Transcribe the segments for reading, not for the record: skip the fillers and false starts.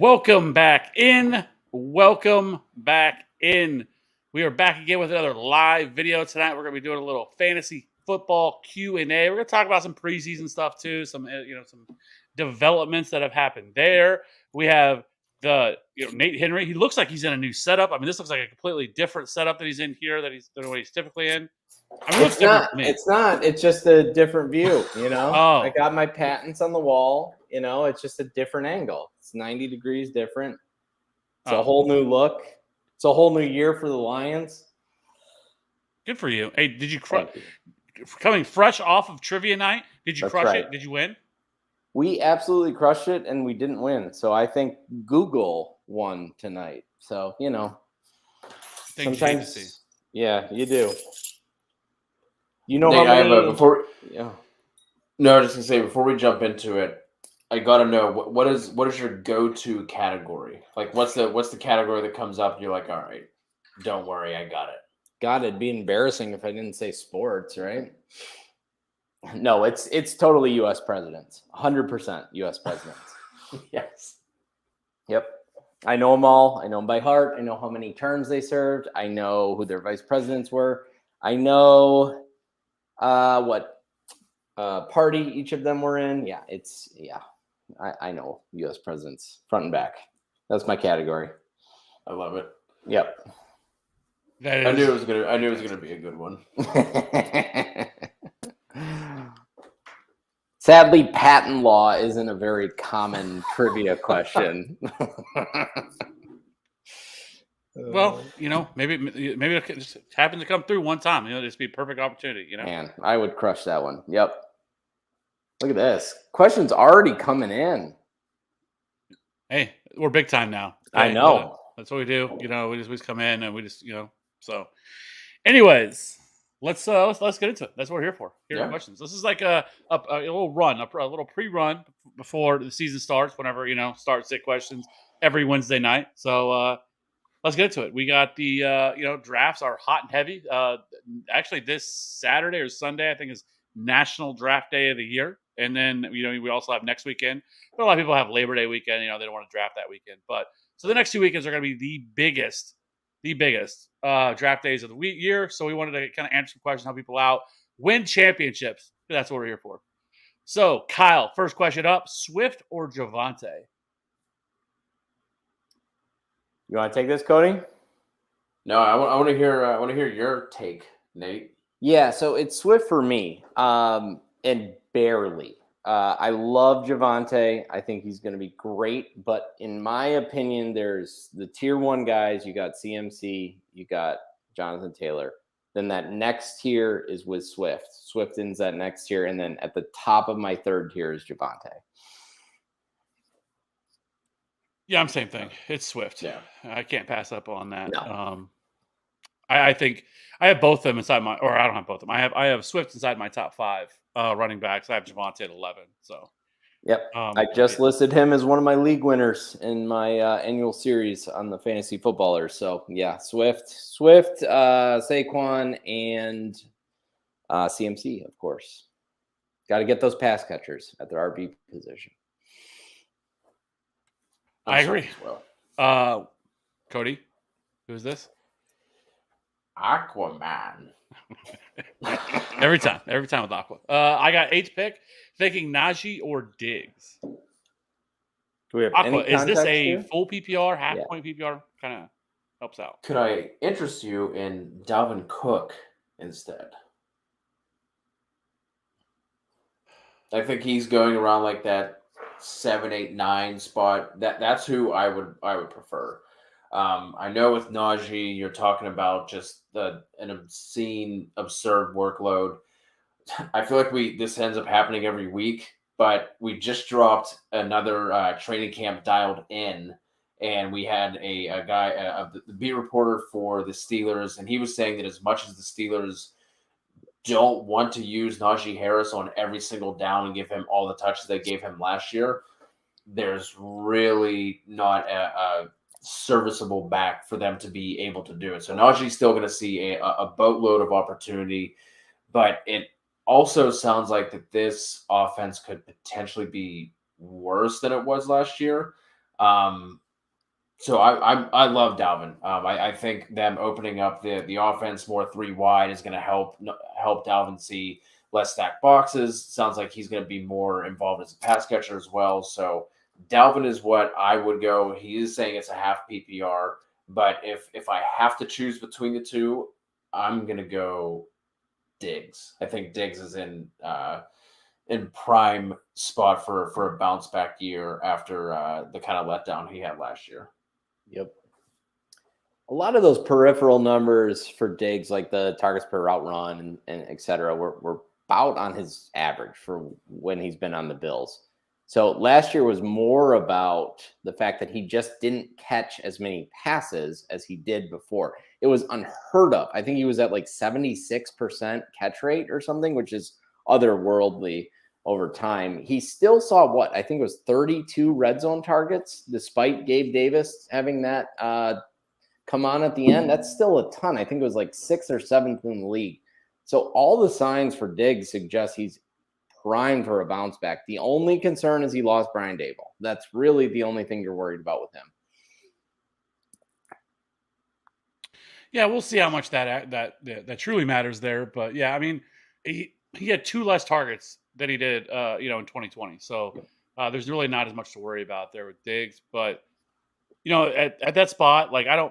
Welcome back in. Welcome back in. We are back again with another live video tonight. We're going to be doing a little fantasy football Q&A. We're going to talk about some preseason stuff too, some developments that have happened there. We have the Nate Henry. He looks like he's in a new setup. I mean, this looks like a completely different setup that he's in here than what he's typically in. I mean, it's not. It's not. It's just a different view. Oh. I got my patents on the wall. It's just a different angle. It's 90 degrees different. It's a whole new look. It's a whole new year for the Lions. Good for you. Hey, did you coming fresh off of trivia night? Did you That's crush right. it? Did you win? We absolutely crushed it, and we didn't win. So I think Google won tonight. So sometimes, yeah, you do. Nate, I have before. Yeah. No, I was just gonna say before we jump into it, I gotta know what is your go-to category? Like, what's the category that comes up? And you're like, all right, don't worry, I got it. God, it'd be embarrassing if I didn't say sports, right? No, it's totally U.S. presidents, 100% U.S. presidents. Yes. Yep. I know them all. I know them by heart. I know how many terms they served. I know who their vice presidents were. I know what party each of them were in. I know U.S. presidents front and back. That's my category. I love it. Yep. I knew it was gonna be a good one. Sadly, patent law isn't a very common trivia question. Well, maybe it just happened to come through one time. Just be a perfect opportunity. Man, I would crush that one. Yep. Look at this. Questions already coming in. Hey, we're big time now. I know. That's what we do. We just come in and we just So, anyways, let's get into it. That's what we're here for. Questions. This is like a little run, a little pre-run before the season starts. Whenever start sit questions every Wednesday night. So let's get into it. We got the drafts are hot and heavy. Actually, this Saturday or Sunday, I think, is National Draft Day of the year. And then we also have next weekend. But a lot of people have Labor Day weekend. They don't want to draft that weekend. But so the next 2 weekends are going to be the biggest draft days of the year. So we wanted to kind of answer some questions, help people out, win championships. That's what we're here for. So Kyle, first question up: Swift or Javonte? You want to take this, Cody? No, I want to hear. I want to hear your take, Nate. Yeah, so it's Swift for me, and barely. I love Javonte. I think he's going to be great, but in my opinion, there's the tier 1 guys. You got CMC, you got Jonathan Taylor. Then that next tier is with Swift. Swift ends that next tier, and then at the top of my third tier is Javonte. Yeah, I'm same thing. It's Swift. Yeah, I can't pass up on that. No. I think I have both of them inside I don't have both of them. I have Swift inside my top 5 running backs. I have Javonte at 11. So, yep. I just listed him as one of my league winners in my annual series on the fantasy footballers. So yeah, Swift, Saquon, and CMC, of course. Got to get those pass catchers at their RB position. I agree. Well, Cody, who is this? Aquaman. every time with Aqua. I got 8th pick, thinking Najee or Diggs. Do we have Aqua, any is this a here? full PPR, half point PPR? Kind of helps out. Could I interest you in Dalvin Cook instead? I think he's going around like that 7, 8, 9 spot. That's who I would prefer. I know with Najee, you're talking about just an obscene, absurd workload. I feel like this ends up happening every week, but we just dropped another training camp dialed in, and we had a guy, the beat reporter for the Steelers, and he was saying that as much as the Steelers don't want to use Najee Harris on every single down and give him all the touches they gave him last year, there's really not a serviceable back for them to be able to do it. So Najee's still going to see a boatload of opportunity, but it also sounds like that this offense could potentially be worse than it was last year. So I love Dalvin. I think them opening up the offense more 3 wide is going to help Dalvin see less stacked boxes. Sounds like he's going to be more involved as a pass catcher as well. So Dalvin is what I would go. He is saying it's a half PPR, but if I have to choose between the two, I'm going to go Diggs. I think Diggs is in prime spot for a bounce back year after the kind of letdown he had last year. Yep. A lot of those peripheral numbers for Diggs, like the targets per route run and et cetera, were about on his average for when he's been on the Bills. So last year was more about the fact that he just didn't catch as many passes as he did before. It was unheard of. I think he was at like 76% catch rate or something, which is otherworldly over time. He still saw I think it was 32 red zone targets, despite Gabe Davis having that come on at the end. That's still a ton. I think it was like 6th or 7th in the league. So all the signs for Diggs suggest he's primed for a bounce back. The only concern is he lost Brian Daboll. That's really the only thing you're worried about with him. Yeah, we'll see how much that truly matters there. But yeah, I mean, he had 2 less targets than he did, in 2020. So there's really not as much to worry about there with Diggs. But at that spot, like I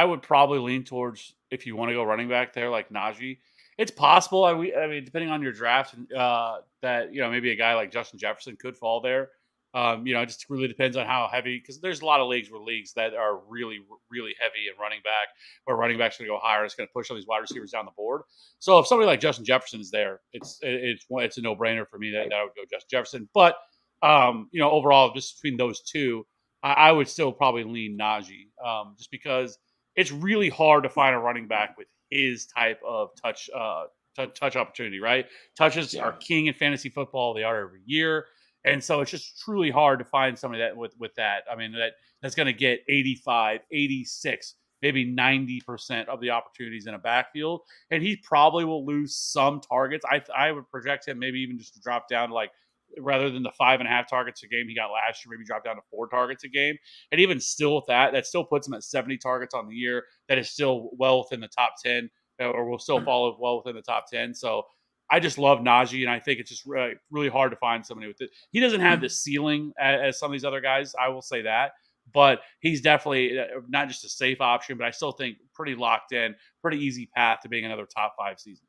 would probably lean towards, if you want to go running back there, like Najee. It's possible. I mean, depending on your draft, that maybe a guy like Justin Jefferson could fall there. It just really depends on how heavy, because there's a lot of leagues that are really, really heavy in running back, where running back's going to go higher. It's going to push all these wide receivers down the board. So if somebody like Justin Jefferson is there, it's a no brainer for me that I would go Justin Jefferson. But overall, just between those two, I would still probably lean Najee, just because it's really hard to find a running back with his type of touch opportunity, right? Touches are king in fantasy football. They are every year. And so it's just truly hard to find somebody that with that. I mean, that's going to get 85, 86, maybe 90% of the opportunities in a backfield. And he probably will lose some targets. I would project him maybe even just to drop down to, like, rather than the 5.5 targets a game he got last year, maybe drop down to 4 targets a game. And even still with that still puts him at 70 targets on the year. That is still well within the top 10, or will still fall well within the top 10. So I just love Najee, and I think it's just really hard to find somebody with it. He doesn't have the ceiling as some of these other guys, I will say that. But he's definitely not just a safe option, but I still think pretty locked in, pretty easy path to being another top 5 season.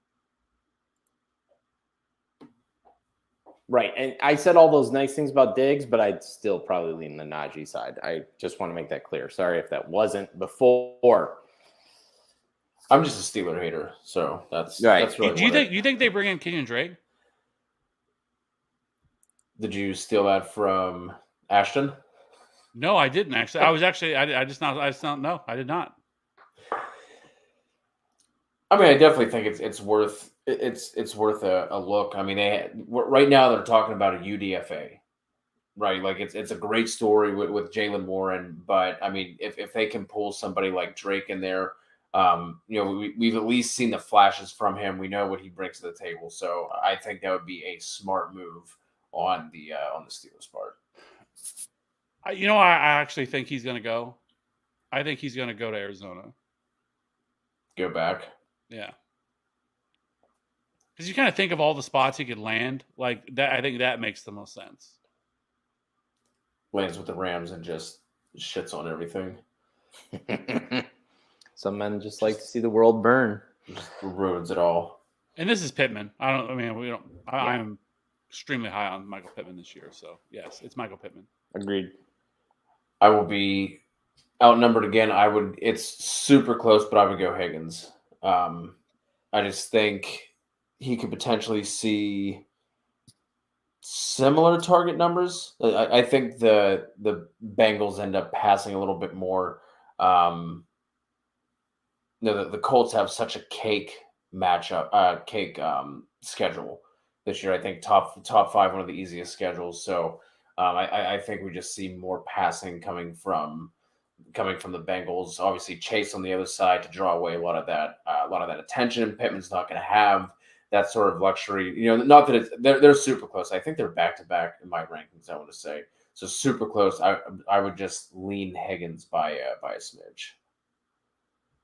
Right. And I said all those nice things about Diggs, but I'd still probably lean the Najee side. I just want to make that clear. Sorry if that wasn't before. I'm just a Steeler hater, so that's right. That's really. Do you think they bring in Kenyon Drake? Did you steal that from Ashton? No, I didn't actually. I did not. I mean, I definitely think it's worth a look. I mean, right now they're talking about a UDFA, right? Like it's a great story with Jalen Warren, but I mean, if they can pull somebody like Drake in there, we've at least seen the flashes from him. We know what he brings to the table, so I think that would be a smart move on the Steelers' part. I actually think he's going to go. I think he's going to go to Arizona. Go back. Yeah. Because you kind of think of all the spots he could land like that. I think that makes the most sense. Lands with the Rams and just shits on everything. Some men just like to see the world burn. Just ruins it all. And this is Pittman. I'm extremely high on Michael Pittman this year. So yes, it's Michael Pittman. Agreed. I will be outnumbered again. It's super close, but I would go Higgins. I just think he could potentially see similar target numbers. I think the Bengals end up passing a little bit more. The Colts have such a cake matchup, schedule this year. I think top 5, one of the easiest schedules. So I think we just see more passing coming from the Bengals. Obviously, Chase on the other side to draw away a lot of that attention. Pittman's not going to have that sort of luxury. Not that they're super close. I think they're back to back in my rankings, I want to say. So super close. I would just lean Higgins by a smidge.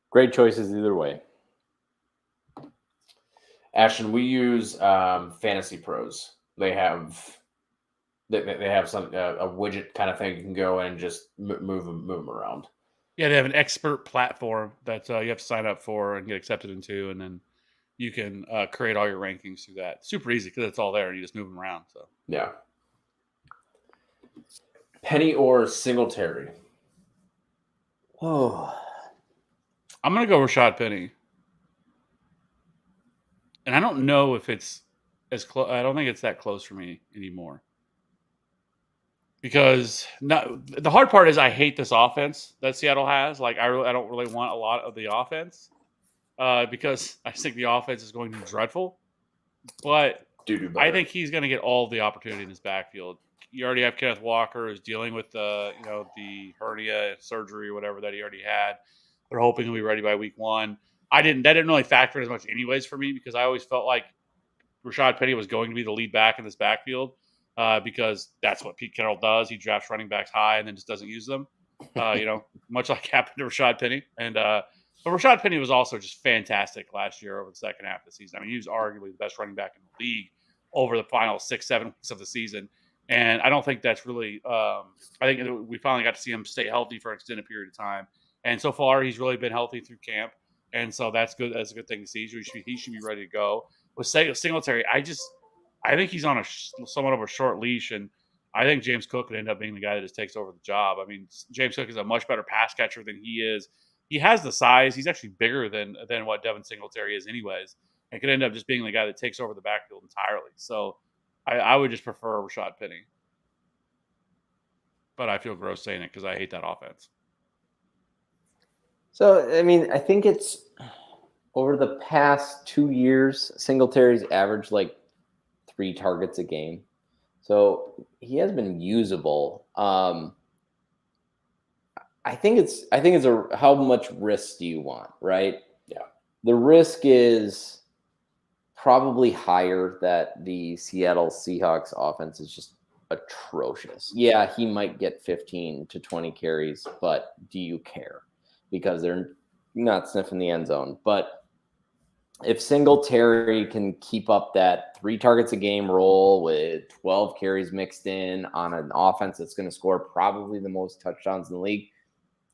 Great choices either way. Ashton, we use Fantasy Pros. They have some a widget kind of thing you can go in and just move them around. Yeah, they have an expert platform that you have to sign up for and get accepted into, and then you can create all your rankings through that. Super easy because it's all there and you just move them around. So yeah. Penny or Singletary? Oh, I'm gonna go Rashad Penny, and I don't know if it's as close. I don't think it's that close for me anymore. Because the hard part is I hate this offense that Seattle has. Like I don't really want a lot of the offense because I just think the offense is going to be dreadful. But I think he's going to get all the opportunity in his backfield. You already have Kenneth Walker who's dealing with the hernia surgery or whatever that he already had. They're hoping he'll be ready by week 1. That didn't really factor as much anyways for me because I always felt like Rashad Penny was going to be the lead back in this backfield. Because that's what Pete Carroll does. He drafts running backs high and then just doesn't use them. Much like happened to Rashad Penny. And but Rashad Penny was also just fantastic last year over the second half of the season. I mean, he was arguably the best running back in the league over the final 6-7 weeks of the season. And I don't think that's really. I think we finally got to see him stay healthy for an extended period of time. And so far, he's really been healthy through camp. And so that's good. That's a good thing to see. He should be ready to go. With Singletary, I think he's on somewhat of a short leash, and I think James Cook could end up being the guy that just takes over the job. I mean, James Cook is a much better pass catcher than he is. He has the size. He's actually bigger than what Devin Singletary is anyways, and could end up just being the guy that takes over the backfield entirely. So I would just prefer Rashad Penny. But I feel gross saying it because I hate that offense. So, I mean, I think it's over the past 2 years, Singletary's averaged like 3 targets a game. So he has been usable. I think it's how much risk do you want, right? Yeah. The risk is probably higher that the Seattle Seahawks offense is just atrocious. Yeah, he might get 15 to 20 carries, but do you care? Because they're not sniffing the end zone. But if Singletary can keep up that 3 targets a game role with 12 carries mixed in on an offense that's going to score probably the most touchdowns in the league,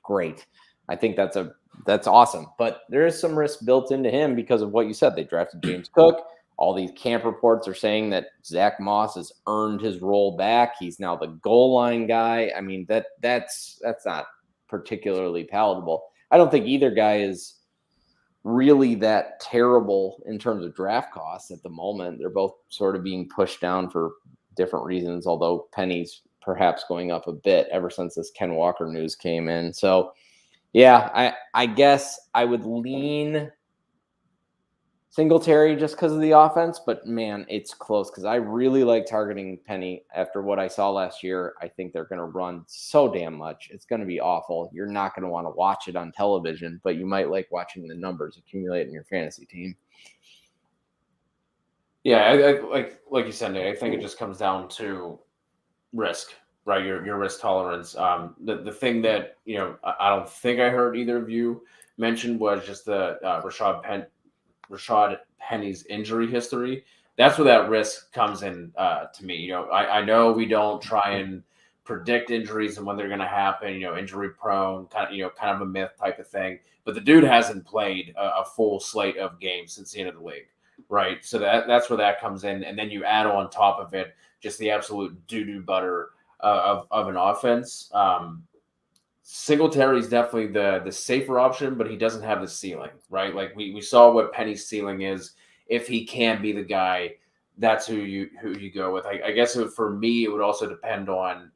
great. I think that's awesome. But there is some risk built into him because of what you said. They drafted James Cook. All these camp reports are saying that Zach Moss has earned his role back. He's now the goal line guy. I mean, that's not particularly palatable. I don't think either guy is really that terrible in terms of draft costs at the moment. They're both sort of being pushed down for different reasons, although Penny's perhaps going up a bit ever since this Ken Walker news came in. So, yeah, I guess I would lean Singletary just because of the offense, but man, it's close because I really like targeting Penny after what I saw last year. I think they're going to run so damn much. It's going to be awful. You're not going to want to watch it on television, but you might like watching the numbers accumulate in your fantasy team. Yeah, I like you said, Nate, I think it just comes down to risk, right? Your risk tolerance. The thing that, I don't think I heard either of you mention was just the Rashad Penny's injury history. That's where that risk comes in to me. I know we don't try and predict injuries and when they're going to happen, injury prone, kind of a myth type of thing. But the dude hasn't played a full slate of games since the end of the league, right? So that's where that comes in. And then you add on top of it just the absolute doo-doo butter of an offense. Singletary is definitely the safer option, but he doesn't have the ceiling, right? Like we saw what Penny's ceiling is. If he can be the guy, that's who you go with. I guess for me, it would also depend on,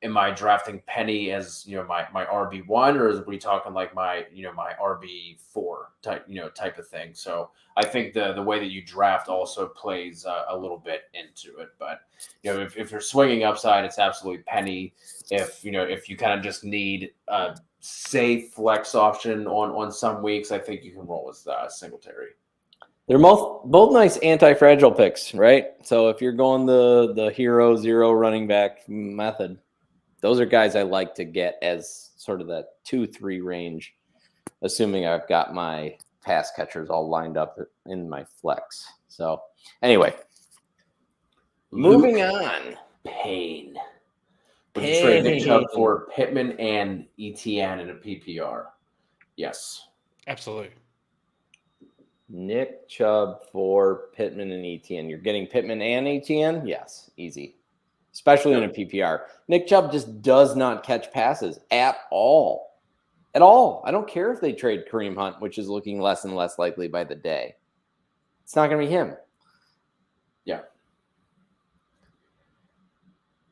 am I drafting Penny as my RB1, or are we talking like my my RB4 type of thing? So I think the way that you draft also plays a little bit into it. But if you're swinging upside, it's absolutely Penny. If you kind of just need a safe flex option on some weeks, I think you can roll with Singletary. They're both nice anti-fragile picks, right? So if you're going the hero zero running back method, those are guys I like to get as sort of that 2-3 range, assuming I've got my pass catchers all lined up in my flex. So anyway, moving on. Payne. Would you trade Nick Chubb for Pittman and ETN in a PPR? Yes. Absolutely. Nick Chubb for Pittman and ETN. You're getting Pittman and ETN? Yes, easy. Especially in a PPR. Nick Chubb just does not catch passes at all. At all. I don't care if they trade Kareem Hunt, which is looking less and less likely by the day. It's not going to be him. Yeah.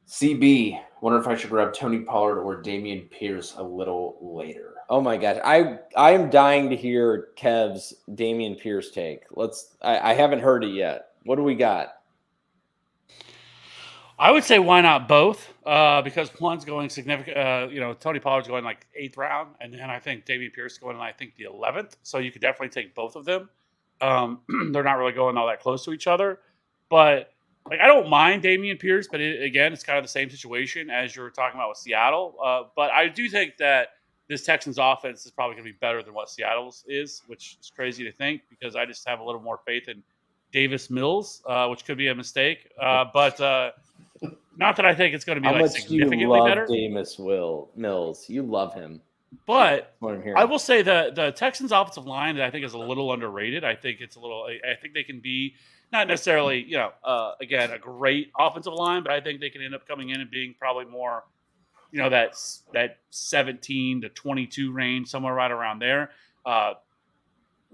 CB, wonder if I should grab Tony Pollard or Damian Pierce a little later. Oh my gosh. I am dying to hear Kev's Damian Pierce take. I haven't heard it yet. What do we got? I would say why not both? Because one's going significant. Tony Pollard's going like 8th round, and then I think Damian Pierce going in, I think, the 11th. So you could definitely take both of them. They're not really going all that close to each other, but like I don't mind Damian Pierce, but again, it's kind of the same situation as you were talking about with Seattle. But I do think that this Texans offense is probably going to be better than what Seattle's is, which is crazy to think because I just have a little more faith in Davis Mills, which could be a mistake. But not that I think it's going to be like significantly better. Davis Mills, you love him. But I will say that the Texans' offensive line, I think, is a little underrated. I think it's a little. I think they can be not necessarily, again, a great offensive line, but I think they can end up coming in and being probably more, that 17 to 22 range, somewhere right around there.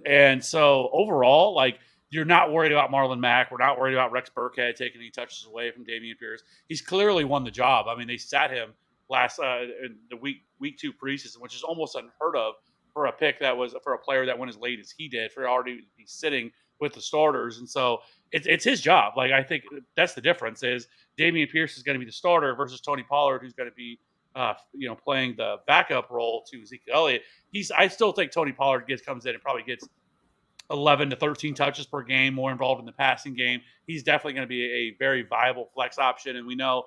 And so overall, like, you're not worried about Marlon Mack. We're not worried about Rex Burkhead taking any touches away from Damian Pierce. He's clearly won the job. I mean, they sat him last in the week 2 preseason, which is almost unheard of for a pick that was for a player that went as late as he did, for already be sitting with the starters. And so it's his job. Like, I think that's the difference is Damian Pierce is going to be the starter versus Tony Pollard, who's going to be playing the backup role to Ezekiel Elliott. I still think Tony Pollard comes in and probably gets 11 to 13 touches per game, more involved in the passing game. He's definitely going to be a very viable flex option. And we know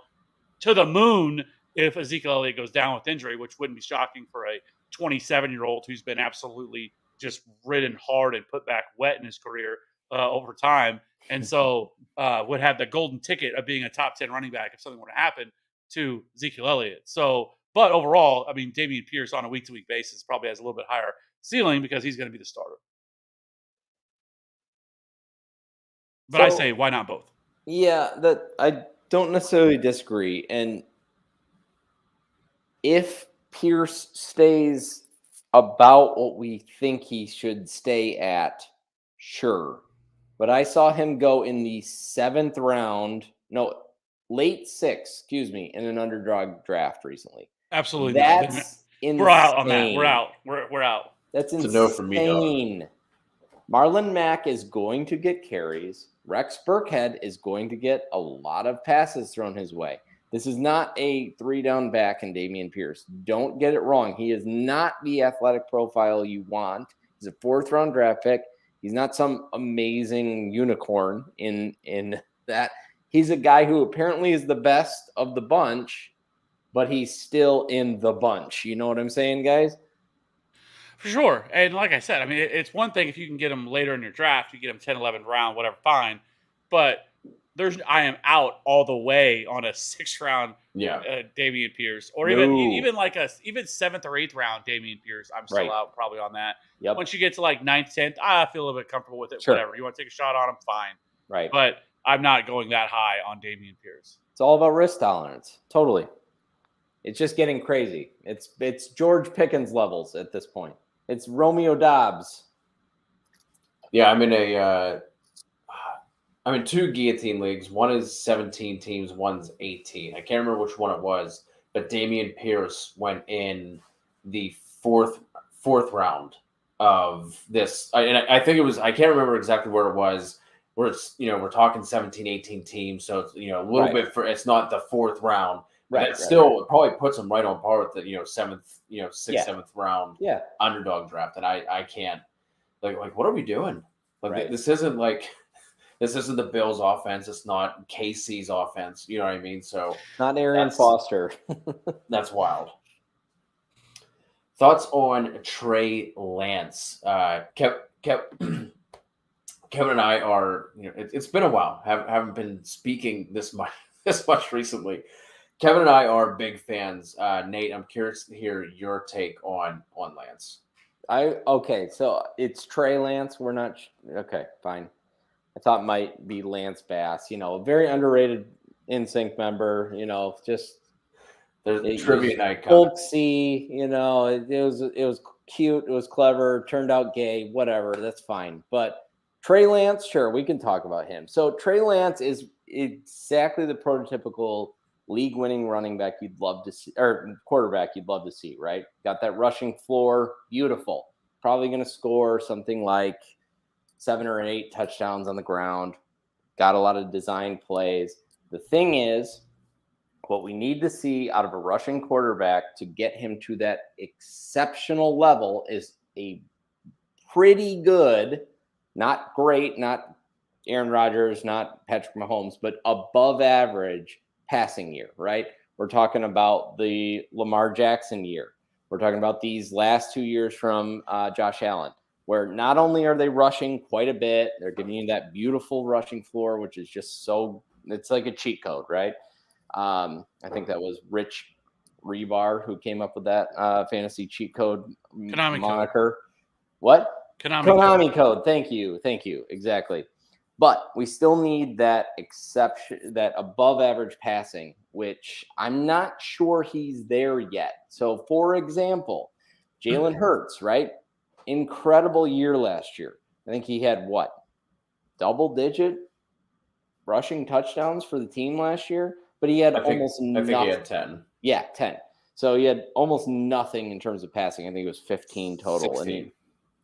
to the moon if Ezekiel Elliott goes down with injury, which wouldn't be shocking for a 27-year-old who's been absolutely just ridden hard and put back wet in his career over time. And so would have the golden ticket of being a top 10 running back if something were to happen to Ezekiel Elliott. So, but overall, I mean, Damian Pierce on a week-to-week basis probably has a little bit higher ceiling because he's going to be the starter. But I say, why not both? Yeah, I don't necessarily disagree. And if Pierce stays about what we think he should stay at, sure. But I saw him go in the 7th round, late 6th, in an underdog draft recently. Absolutely. That's insane. We're out on that. We're out. We're out. That's insane. It's a no for me, dog. Marlon Mack is going to get carries. Rex Burkhead is going to get a lot of passes thrown his way. This is not a 3-down back in Damian Pierce. Don't get it wrong. He is not the athletic profile you want. He's a 4th-round draft pick. He's not some amazing unicorn in that. He's a guy who apparently is the best of the bunch, but he's still in the bunch. You know what I'm saying, guys? For sure. And like I said, I mean, it's one thing if you can get him later in your draft, you get him 10, 11th round, whatever, fine. But I am out all the way on a 6th round Damian Pierce, or even like a 7th or 8th round Damian Pierce. I'm still out probably on that. Yep. Once you get to like 9th, 10th, I feel a little bit comfortable with it. Sure. Whatever. You want to take a shot on him, fine. Right. But I'm not going that high on Damian Pierce. It's all about risk tolerance. Totally. It's just getting crazy. It's George Pickens levels at this point. It's Romeo Dobbs. Yeah, I'm in 2 guillotine leagues. One is 17 teams, one's 18. I can't remember which one it was, but Damian Pierce went in the fourth round of this. I think it was, I can't remember exactly where it was, where it's, we're talking 17, 18 teams. So it's, a little bit it's not the 4th round. Right. It still probably puts him right on par with the, 7th, 6th, 7th round underdog draft. And I can't, like, what are we doing? Like, this isn't like, This isn't the Bills' offense. It's not KC's offense. You know what I mean? So Not Arian Foster. that's wild. Thoughts on Trey Lance? Kevin and I are. It's been a while. Haven't been speaking this much recently. Kevin and I are big fans. Nate, I'm curious to hear your take on Lance. Okay, so it's Trey Lance. We're not okay. Fine. I thought might be Lance Bass. A very underrated NSYNC member. Just there's trivia night. Folksy. It was cute. It was clever. Turned out gay. Whatever. That's fine. But Trey Lance, sure, we can talk about him. So Trey Lance is exactly the prototypical league-winning running back you'd love to see, or quarterback you'd love to see, right? Got that rushing floor, beautiful. Probably going to score something like 7 or 8 touchdowns on the ground. Got a lot of design plays. The thing is, what we need to see out of a rushing quarterback to get him to that exceptional level is a pretty good, not great, not Aaron Rodgers, not Patrick Mahomes, but above average passing year, right? We're talking about the Lamar Jackson year. We're talking about these last 2 years from Josh Allen, where not only are they rushing quite a bit, they're giving you that beautiful rushing floor, which is just it's like a cheat code, right? I think that was Rich Rebar who came up with that fantasy cheat code Konami moniker. Code. What? Konami code. Thank you. Exactly. But we still need that exception, that above average passing, which I'm not sure he's there yet. So, for example, Jalen Hurts, right? Incredible year last year. I think he had what? Double-digit rushing touchdowns for the team last year, but he had almost nothing. I think he had 10. Yeah, 10. So he had almost nothing in terms of passing. I think it was 15 total.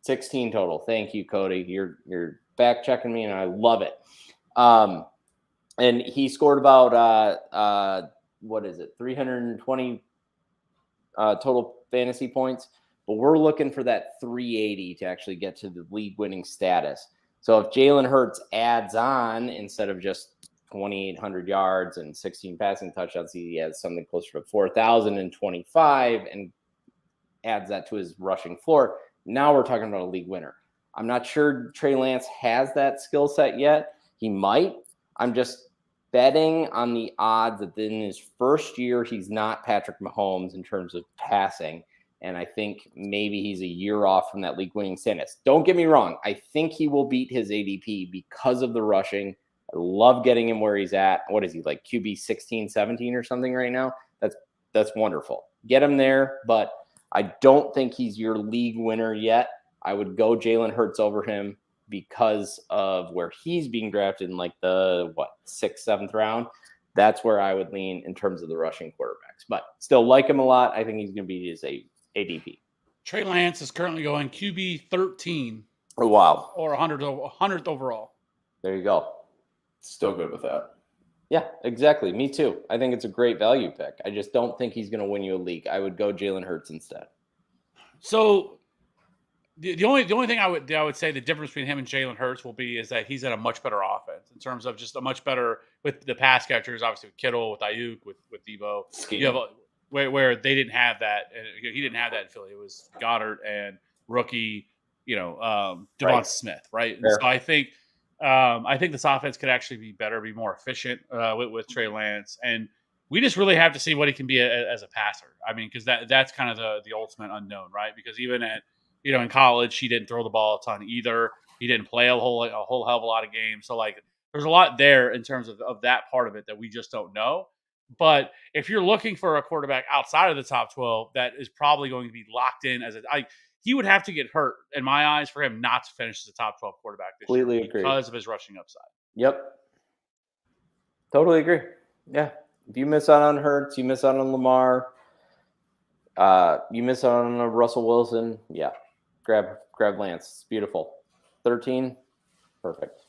16 total. Thank you, Cody. You're back checking me, and I love it. And he scored about 320 total fantasy points. But we're looking for that 380 to actually get to the league-winning status. So if Jalen Hurts adds on, instead of just 2,800 yards and 16 passing touchdowns, he has something closer to 4,025 and adds that to his rushing floor. Now we're talking about a league winner. I'm not sure Trey Lance has that skill set yet. He might. I'm just betting on the odds that in his first year, he's not Patrick Mahomes in terms of passing. And I think maybe he's a year off from that league-winning status. Don't get me wrong. I think he will beat his ADP because of the rushing. I love getting him where he's at. What is he, like QB 16, 17 or something right now? That's wonderful. Get him there, but I don't think he's your league winner yet. I would go Jalen Hurts over him because of where he's being drafted in like the 6th, 7th round. That's where I would lean in terms of the rushing quarterbacks. But still like him a lot. I think he's going to be his ADP. Trey Lance is currently going QB 13. Oh, wow. Or 100th overall. There you go. Still good with that. Yeah, exactly. Me too. I think it's a great value pick. I just don't think he's going to win you a league. I would go Jalen Hurts instead. So the only thing I would say the difference between him and Jalen Hurts will be is that he's in a much better offense in terms of just a much better with the pass catchers, obviously with Kittle, with Ayuk, with Debo. Scheme. You have where they didn't have that, and he didn't have that in Philly. It was Goddard and rookie, Devonta Right. Smith, right? And Fair. so I think this offense could actually be better, be more efficient with Trey Lance, and we just really have to see what he can be as a passer. I mean, because that's kind of the ultimate unknown, right? Because even at in college, he didn't throw the ball a ton either. He didn't play a whole hell of a lot of games. So there's a lot there in terms of that part of it that we just don't know. But if you're looking for a quarterback outside of the top 12, that is probably going to be locked in he would have to get hurt in my eyes for him not to finish as a top 12 quarterback this Completely year agree. because of his rushing upside. Yep. Totally agree. Yeah. If you miss out on Hurts, you miss out on Lamar, you miss out on Russell Wilson. Yeah. Grab Lance. It's beautiful. 13. Perfect.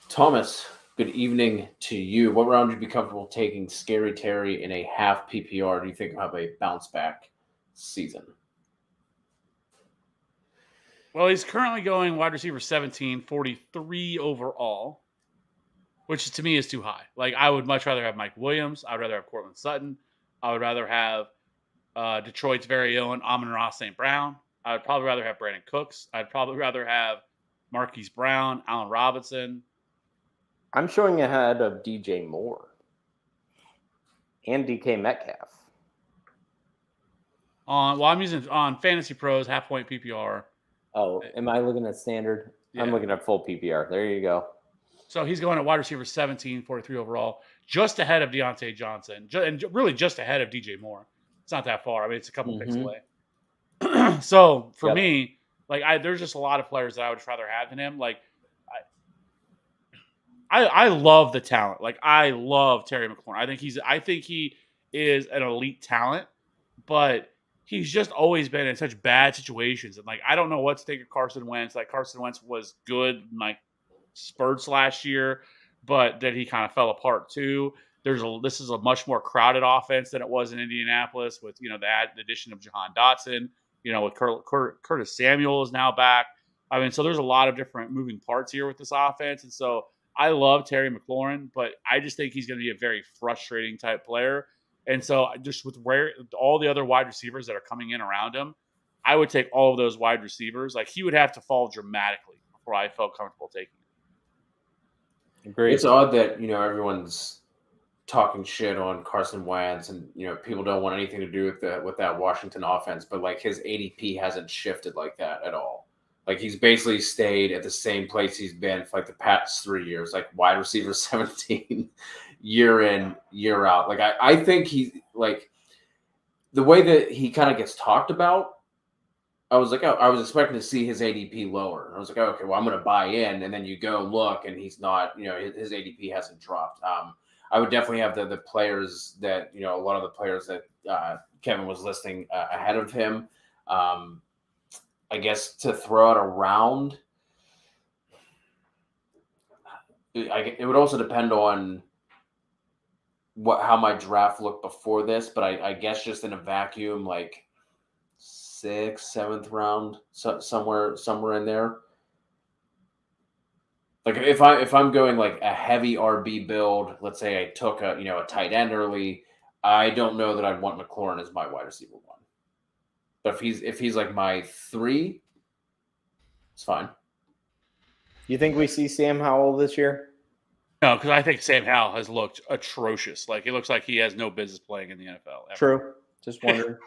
Thomas, good evening to you. What round would you be comfortable taking Scary Terry in a half PPR? Do you think he'll have a bounce back season? Well, he's currently going wide receiver 17, 43 overall, which to me is too high. Like, I would much rather have Mike Williams. I would rather have Cortland Sutton. I would rather have Detroit's very own Amon-Ra St. Brown. I would probably rather have Brandon Cooks. I'd probably rather have Marquise Brown, Allen Robinson. I'm showing ahead of DJ Moore and DK Metcalf. I'm using on Fantasy Pros, half point PPR. Oh, am I looking at standard? Yeah. I'm looking at full PPR. There you go. So he's going at wide receiver 17, 43 overall, just ahead of Deontay Johnson, and really just ahead of DJ Moore. It's not that far. I mean, it's a couple picks away. So for me, like there's just a lot of players that I would rather have than him. Like I love the talent. Like I love Terry McLaurin. I think he is an elite talent, but he's just always been in such bad situations. And like I don't know what to think of Carson Wentz. Like Carson Wentz was good in like spurts last year, but then he kind of fell apart too. This is a much more crowded offense than it was in Indianapolis with the addition of Jahan Dotson. With Curtis Samuel is now back. I mean, so there's a lot of different moving parts here with this offense, and so I love Terry McLaurin, but I just think he's going to be a very frustrating type player. And so just with all the other wide receivers that are coming in around him, I would take all of those wide receivers. Like he would have to fall dramatically before I felt comfortable taking him. Agreed. It's odd that, everyone's talking shit on Carson Wentz and, people don't want anything to do with that Washington offense, but like his ADP hasn't shifted like that at all. Like he's basically stayed at the same place he's been for like the past 3 years, like wide receiver 17 year in, year out. Like I think he's like the way that he kind of gets talked about. I was like, I was expecting to see his ADP lower. I was like, okay, well, I'm going to buy in. And then you go look and he's not, his ADP hasn't dropped. I would definitely have the players that, a lot of the players that Kevin was listing ahead of him. I guess to throw it around, it would also depend on how my draft looked before this. But I guess just in a vacuum, like 6th, 7th round, somewhere in there. Like if I'm going like a heavy RB build, let's say I took a tight end early, I don't know that I'd want McLaurin as my wide receiver 1. But if he's like my 3, it's fine. You think we see Sam Howell this year? No, because I think Sam Howell has looked atrocious. Like it looks like he has no business playing in the NFL. Ever. True. Just wondering.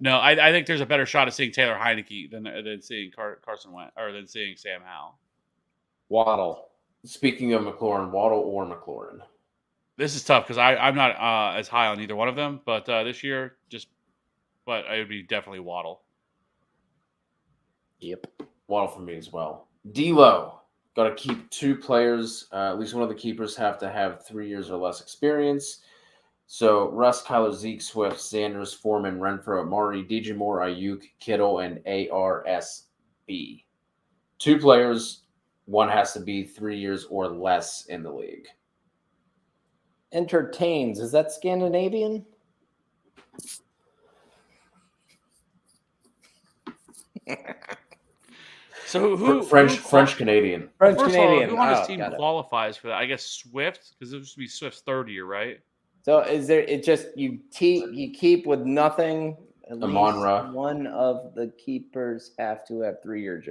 No, I think there's a better shot of seeing Taylor Heineke than seeing Carson Wentz or than seeing Sam Howell. Waddle. Speaking of McLaurin, Waddle or McLaurin? This is tough because I'm not as high on either one of them. But this year, but it would be definitely Waddle. Yep. Waddle for me as well. D-Lo. Got to keep 2 players. At least one of the keepers have to have 3 years or less experience. So Russ, Kyler, Zeke, Swift, Sanders, Foreman, Renfro, Amari, DJ Moore, Ayuk, Kittle, and ARSB. 2 players. One has to be 3 years or less in the league. Entertains. Is that Scandinavian? So who French Canadian. French Canadian. Who on his team qualifies for that? I guess Swift, because it would be Swift's 3rd year, right? So is there? It just you keep with nothing. Amon-Ra. One of the keepers have to have 3 years.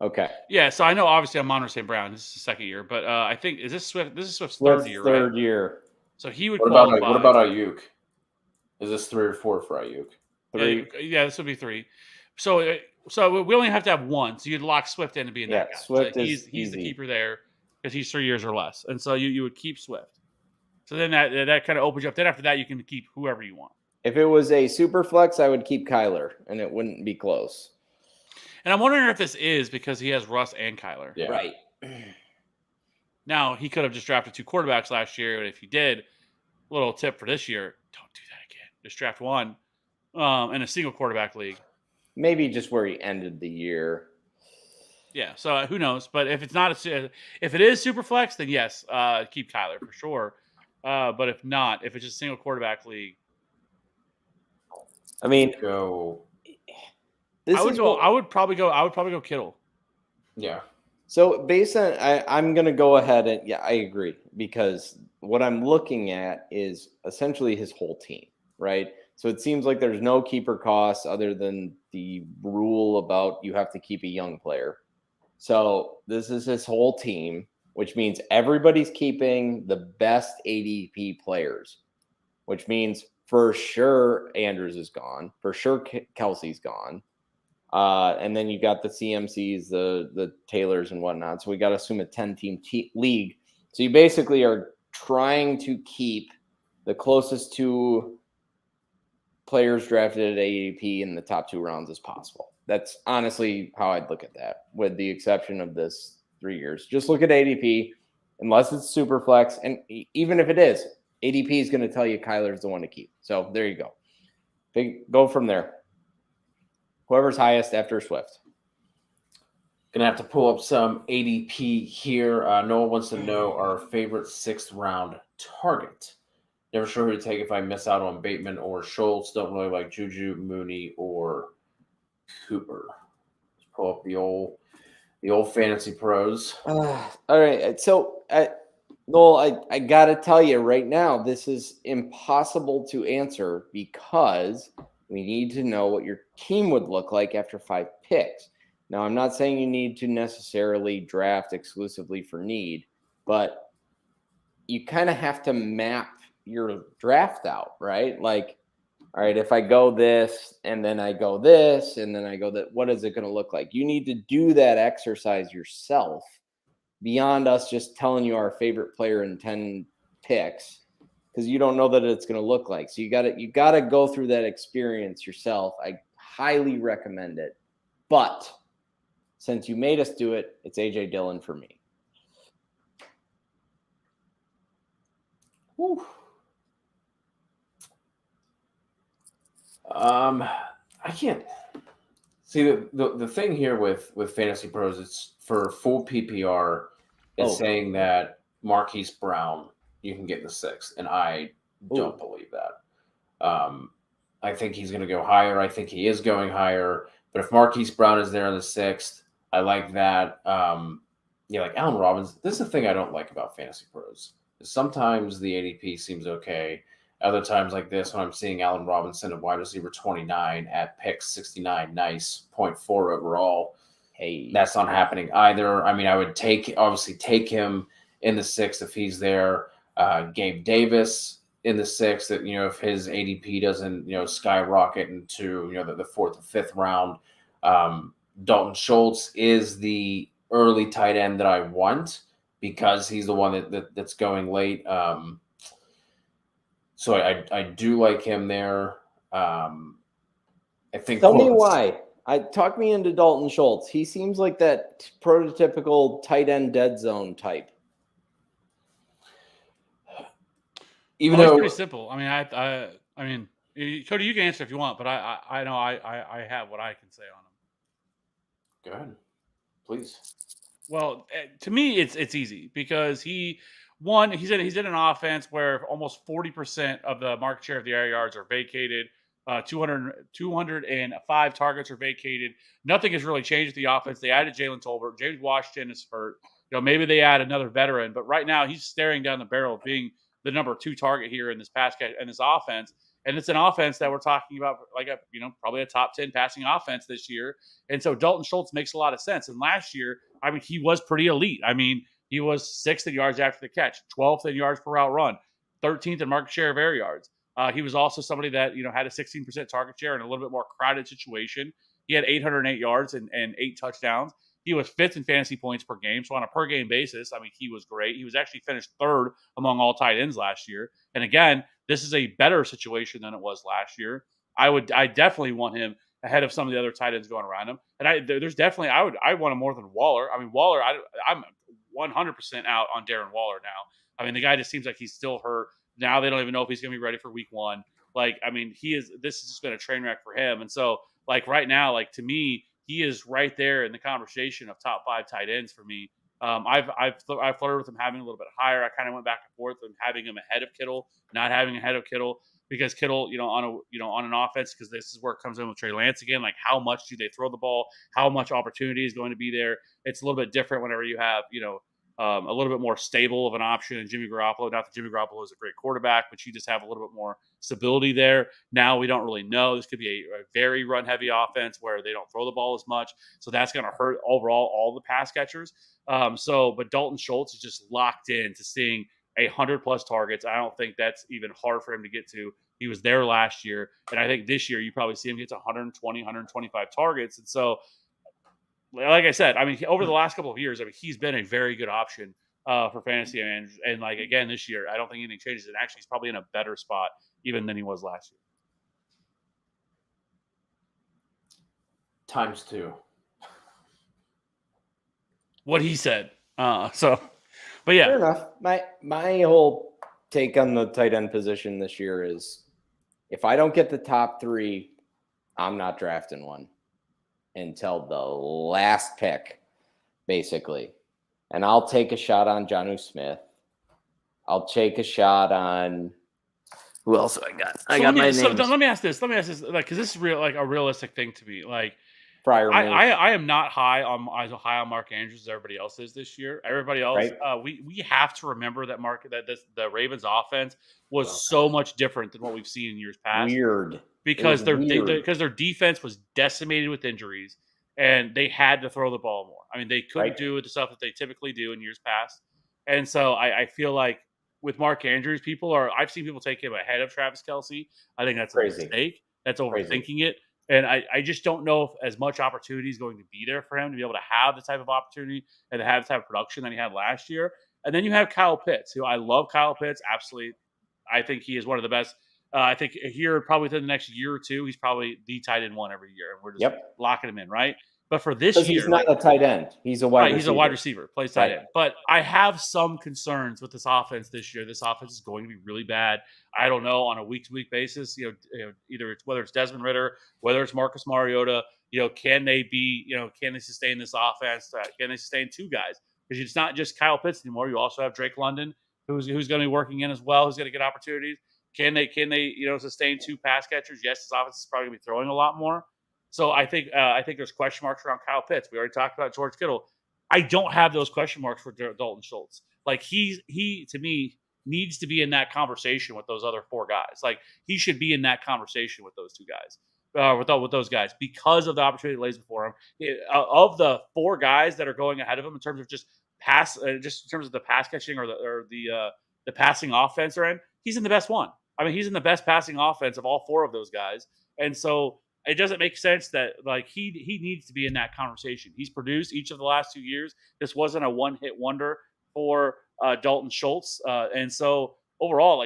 Okay. Yeah, so I know obviously Amon-Ra St. Brown. This is the 2nd year, but I think is this Swift? This is Swift's 3rd year, right? 3rd year. So he would. What about Ayuk? Is this 3 or 4 for Ayuk? 3. Yeah, this would be 3. So we only have to have 1. So you'd lock Swift in to be in that guy. Swift so he's the keeper there because he's 3 years or less, and so you would keep Swift. So then that kind of opens you up. Then after that, you can keep whoever you want. If it was a super flex, I would keep Kyler, and it wouldn't be close. And I'm wondering if this is because he has Russ and Kyler. Yeah. Right. Now, he could have just drafted 2 quarterbacks last year, and if he did, little tip for this year, don't do that again. Just draft 1 in a single quarterback league. Maybe just where he ended the year. Yeah, so who knows? But if it's not if it is super flex, then yes, keep Kyler for sure. But if not, if it's just a single quarterback league, I mean, go. This I would is go. what, I would probably go Kittle. Yeah. so based on I'm going to go ahead and I agree, because what I'm looking at is essentially his whole team, right? So it seems like there's no keeper costs other than the rule about you have to keep a young player. So this is his whole team, which means everybody's keeping the best ADP players, which means for sure Andrews is gone, for sure Kelsey's gone. And then you got the CMCs, the Taylors and whatnot. So we got to assume a 10-team league. So you basically are trying to keep the closest two players drafted at ADP in the top 2 rounds as possible. That's honestly how I'd look at that, with the exception of this 3 years. Just look at ADP, unless it's super flex. And even if it is, ADP is going to tell you Kyler's the one to keep. So there you go. Go from there. Whoever's highest after Swift. Gonna have to pull up some ADP here. Noah wants to know our favorite 6th round target. Never sure who to take if I miss out on Bateman or Schultz. Don't really like Juju, Mooney, or Cooper. Let's pull up the old fantasy pros. All right. So, Noel, I got to tell you right now, this is impossible to answer because we need to know what your team would look like after 5 picks. Now, I'm not saying you need to necessarily draft exclusively for need, but you kind of have to map your draft out, right? Like, all right, if I go this and then I go this and then I go that, what is it going to look like? You need to do that exercise yourself beyond us just telling you our favorite player in 10 picks, because you don't know that it's going to look like. So you got to go through that experience yourself. I highly recommend it. But since you made us do it, it's AJ Dillon for me. Whew. I can't see the thing here with Fantasy Pros. It's for full PPR. It's saying that Marquise Brown you can get in the 6th, and I don't believe that. I think he's going to go higher. I think he is going higher. But if Marquise Brown is there in the 6th, I like that. Like Allen Robinson. This is the thing I don't like about Fantasy Pros. Sometimes the ADP seems okay. Other times like this, when I'm seeing Allen Robinson at wide receiver 29 at pick 69, nice, 0.4 overall. Hey, that's not happening either. I mean, I would obviously take him in the 6th if he's there. Gabe Davis in the 6th, that if his ADP doesn't skyrocket into the 4th or 5th round. Dalton Schultz is the early tight end that I want because he's the one that's going late. So I do like him there. I think. Tell me why. Talk me into Dalton Schultz. He seems like that prototypical tight end dead zone type. It's pretty simple. I mean, Cody, you can answer if you want, but I know I have what I can say on him. Go ahead, please. Well, to me, it's easy because he's in an offense where almost 40% of the market share of the air yards are vacated. 205 targets are vacated. Nothing has really changed with the offense. They added Jalen Tolbert. James Washington is hurt. Maybe they add another veteran, but right now he's staring down the barrel of being the number 2 target here in this offense. And it's an offense that we're talking about, probably a top 10 passing offense this year. And so Dalton Schultz makes a lot of sense. And last year, he was pretty elite. He was 6th in yards after the catch, 12th in yards per route run, 13th in market share of air yards. He was also somebody that had a 16% target share in a little bit more crowded situation. He had 808 yards and 8 touchdowns. He was 5th in fantasy points per game. So on a per game basis, he was great. He was actually finished 3rd among all tight ends last year. And again, this is a better situation than it was last year. I definitely want him ahead of some of the other tight ends going around him. And I want him more than Waller. Waller, I'm 100% out on Darren Waller now. The guy just seems like he's still hurt. Now they don't even know if he's going to be ready for week 1. This has just been a train wreck for him. And so right now, to me, he is right there in the conversation of top 5 tight ends for me. I've flirted with him having a little bit higher. I kind of went back and forth and having him ahead of Kittle, not having ahead of Kittle. because Kittle, on an offense, because this is where it comes in with Trey Lance again. Like, how much do they throw the ball? How much opportunity is going to be there? It's a little bit different whenever you have, a little bit more stable of an option in Jimmy Garoppolo. Not that Jimmy Garoppolo is a great quarterback, but you just have a little bit more stability there. Now we don't really know. This could be a very run-heavy offense where they don't throw the ball as much. So that's going to hurt overall all the pass catchers. But Dalton Schultz is just locked in to seeing 100-plus targets. I don't think that's even hard for him to get to. He was there last year. And I think this year you probably see him get to 120, 125 targets. And so, like I said, over the last couple of years, he's been a very good option for fantasy managers. And like, again, this year, I don't think anything changes. And actually, he's probably in a better spot even than he was last year. Times 2. What he said. But yeah. Fair enough. My whole take on the tight end position this year is if I don't get the top 3, I'm not drafting one until the last pick, basically. And I'll take a shot on Jonnu Smith. I'll take a shot on who else do I got? Let me ask this, like, because this is a realistic thing to me. Like, I am not as high on Mark Andrews as everybody else is this year. Everybody else, right? We have to remember that the Ravens offense was so much different than what we've seen in years past. Because their defense was decimated with injuries, and they had to throw the ball more. They couldn't do the stuff that they typically do in years past. And so I feel like with Mark Andrews, I've seen people take him ahead of Travis Kelce. I think that's crazy. A mistake. That's overthinking it. And I just don't know if as much opportunity is going to be there for him to be able to have the type of opportunity and to have the type of production that he had last year. And then you have Kyle Pitts, who I love Kyle Pitts. Absolutely. I think he is one of the best. I think here probably within the next year or two, he's probably the tight end one every year. And we're just locking him in, right? But for this year, he's not a tight end. He's a wide receiver. He's a wide receiver, plays tight end. But I have some concerns with this offense this year. This offense is going to be really bad. I don't know on a week-to-week basis. Either whether it's Desmond Ridder, whether it's Marcus Mariota. Can they sustain this offense? Can they sustain 2 guys? Because it's not just Kyle Pitts anymore. You also have Drake London, who's going to be working in as well. Who's going to get opportunities? Can they sustain 2 pass catchers? Yes, this offense is probably going to be throwing a lot more. So I think there's question marks around Kyle Pitts. We already talked about George Kittle. I don't have those question marks for Dalton Schultz. Like he to me needs to be in that conversation with those other 4 guys. Like he should be in that conversation with those 2 guys, with those guys because of the opportunity that lays before him. Of the 4 guys that are going ahead of him in terms of just in terms of the pass catching or the passing offense they're in, he's in the best one. He's in the best passing offense of all 4 of those guys, and so. It doesn't make sense that he needs to be in that conversation. He's produced each of the last 2 years. This wasn't a one-hit wonder for Dalton Schultz, and so overall,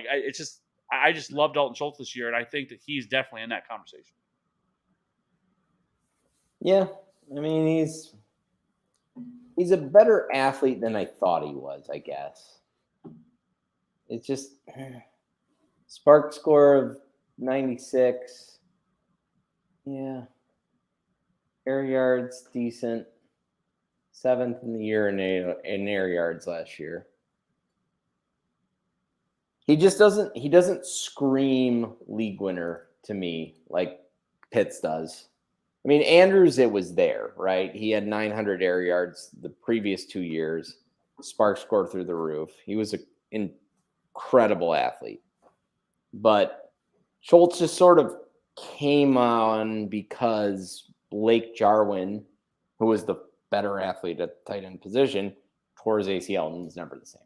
I just love Dalton Schultz this year, and I think that he's definitely in that conversation. Yeah, he's a better athlete than I thought he was. I guess it's just spark score of 96. Yeah. Air yards, decent. 7th in the year in air yards last year. He doesn't scream league winner to me like Pitts does. Andrews, it was there, right? He had 900 air yards the previous 2 years. Spark scored through the roof. He was an incredible athlete. But Schultz just sort of came on because Blake Jarwin, who was the better athlete at the tight end position, tore his ACL and was never the same.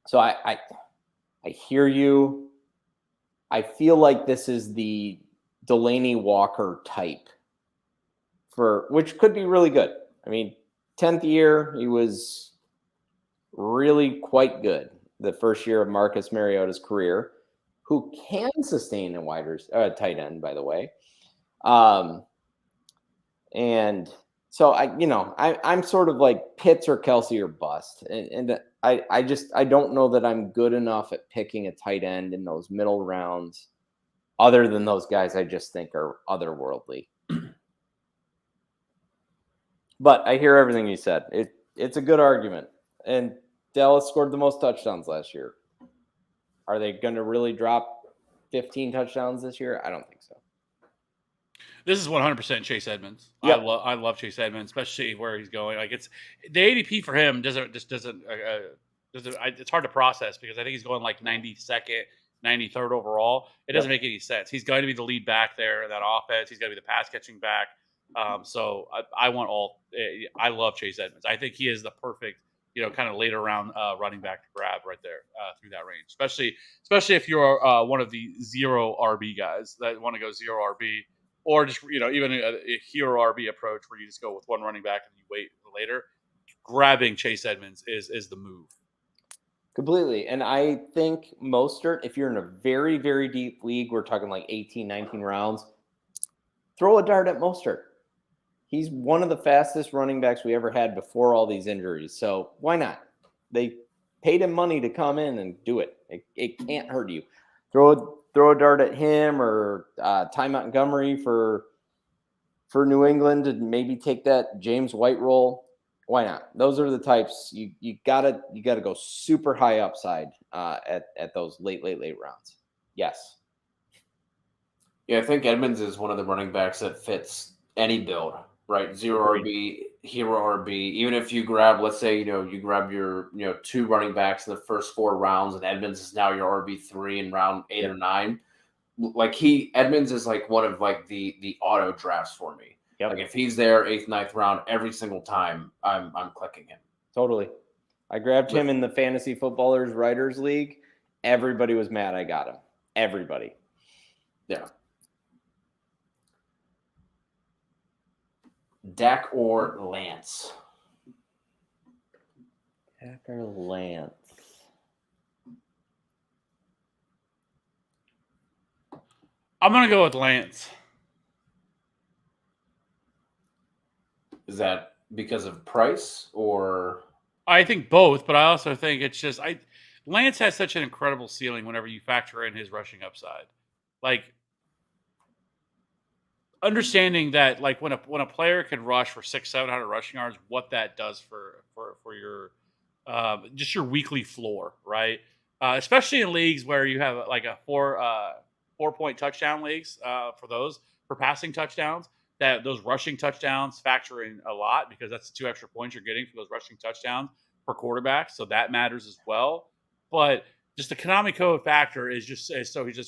So I hear you. I feel like this is the Delaney Walker type which could be really good. 10th year, he was really quite good. The first year of Marcus Mariota's career. Who can sustain a tight end, by the way. And so I'm sort of like Pitts or Kelce or bust. And I don't know that I'm good enough at picking a tight end in those middle rounds, other than those guys I just think are otherworldly. But I hear everything you said. It's a good argument. And Dallas scored the most touchdowns last year. Are they going to really drop 15 touchdowns this year? I don't think so. This is 100% Chase Edmonds. Yep. I love Chase Edmonds, especially where he's going. Like it's the ADP for him doesn't. It's hard to process because I think he's going like 92nd, 93rd overall. It doesn't make any sense. He's going to be the lead back there in that offense. He's going to be the pass catching back. So I want all. I love Chase Edmonds. I think he is the perfect, kind of later round running back to grab right there through that range. Especially if you're one of the 0 RB guys that want to go 0 RB. Or just, even a hero RB approach where you just go with one running back and you wait later. Grabbing Chase Edmonds is the move. Completely. And I think Mostert, if you're in a very, very deep league, we're talking like 18, 19 rounds, throw a dart at Mostert. He's one of the fastest running backs we ever had before all these injuries. So why not? They paid him money to come in and do it. It can't hurt you. Throw a dart at him or Ty Montgomery for New England to maybe take that James White role. Why not? Those are the types you gotta go super high upside at those late rounds. Yes. Yeah, I think Edmonds is one of the running backs that fits any build, right? 0 RB, hero RB. Even if you grab, let's say, you grab your 2 running backs in the first 4 rounds, and Edmonds is now your RB3 in round 8 or 9. Like Edmonds is like one of like the auto drafts for me. Yep. Like if he's there 8th, 9th round every single time, I'm clicking him. Totally. I grabbed him in the Fantasy Footballers Writers League. Everybody was mad I got him. Everybody. Yeah. Dak or Lance? Dak or Lance? I'm going to go with Lance. Is that because of price or? I think both, but I also think it's just Lance has such an incredible ceiling whenever you factor in his rushing upside. Like understanding that, like when a player can rush for 600-700 rushing yards, what that does for your just your weekly floor, right? Especially in leagues where you have like a 4-point touchdown leagues for passing touchdowns. That those rushing touchdowns factor in a lot because that's the 2 extra points you're getting for those rushing touchdowns per quarterback. So that matters as well. But just the Konami code factor is just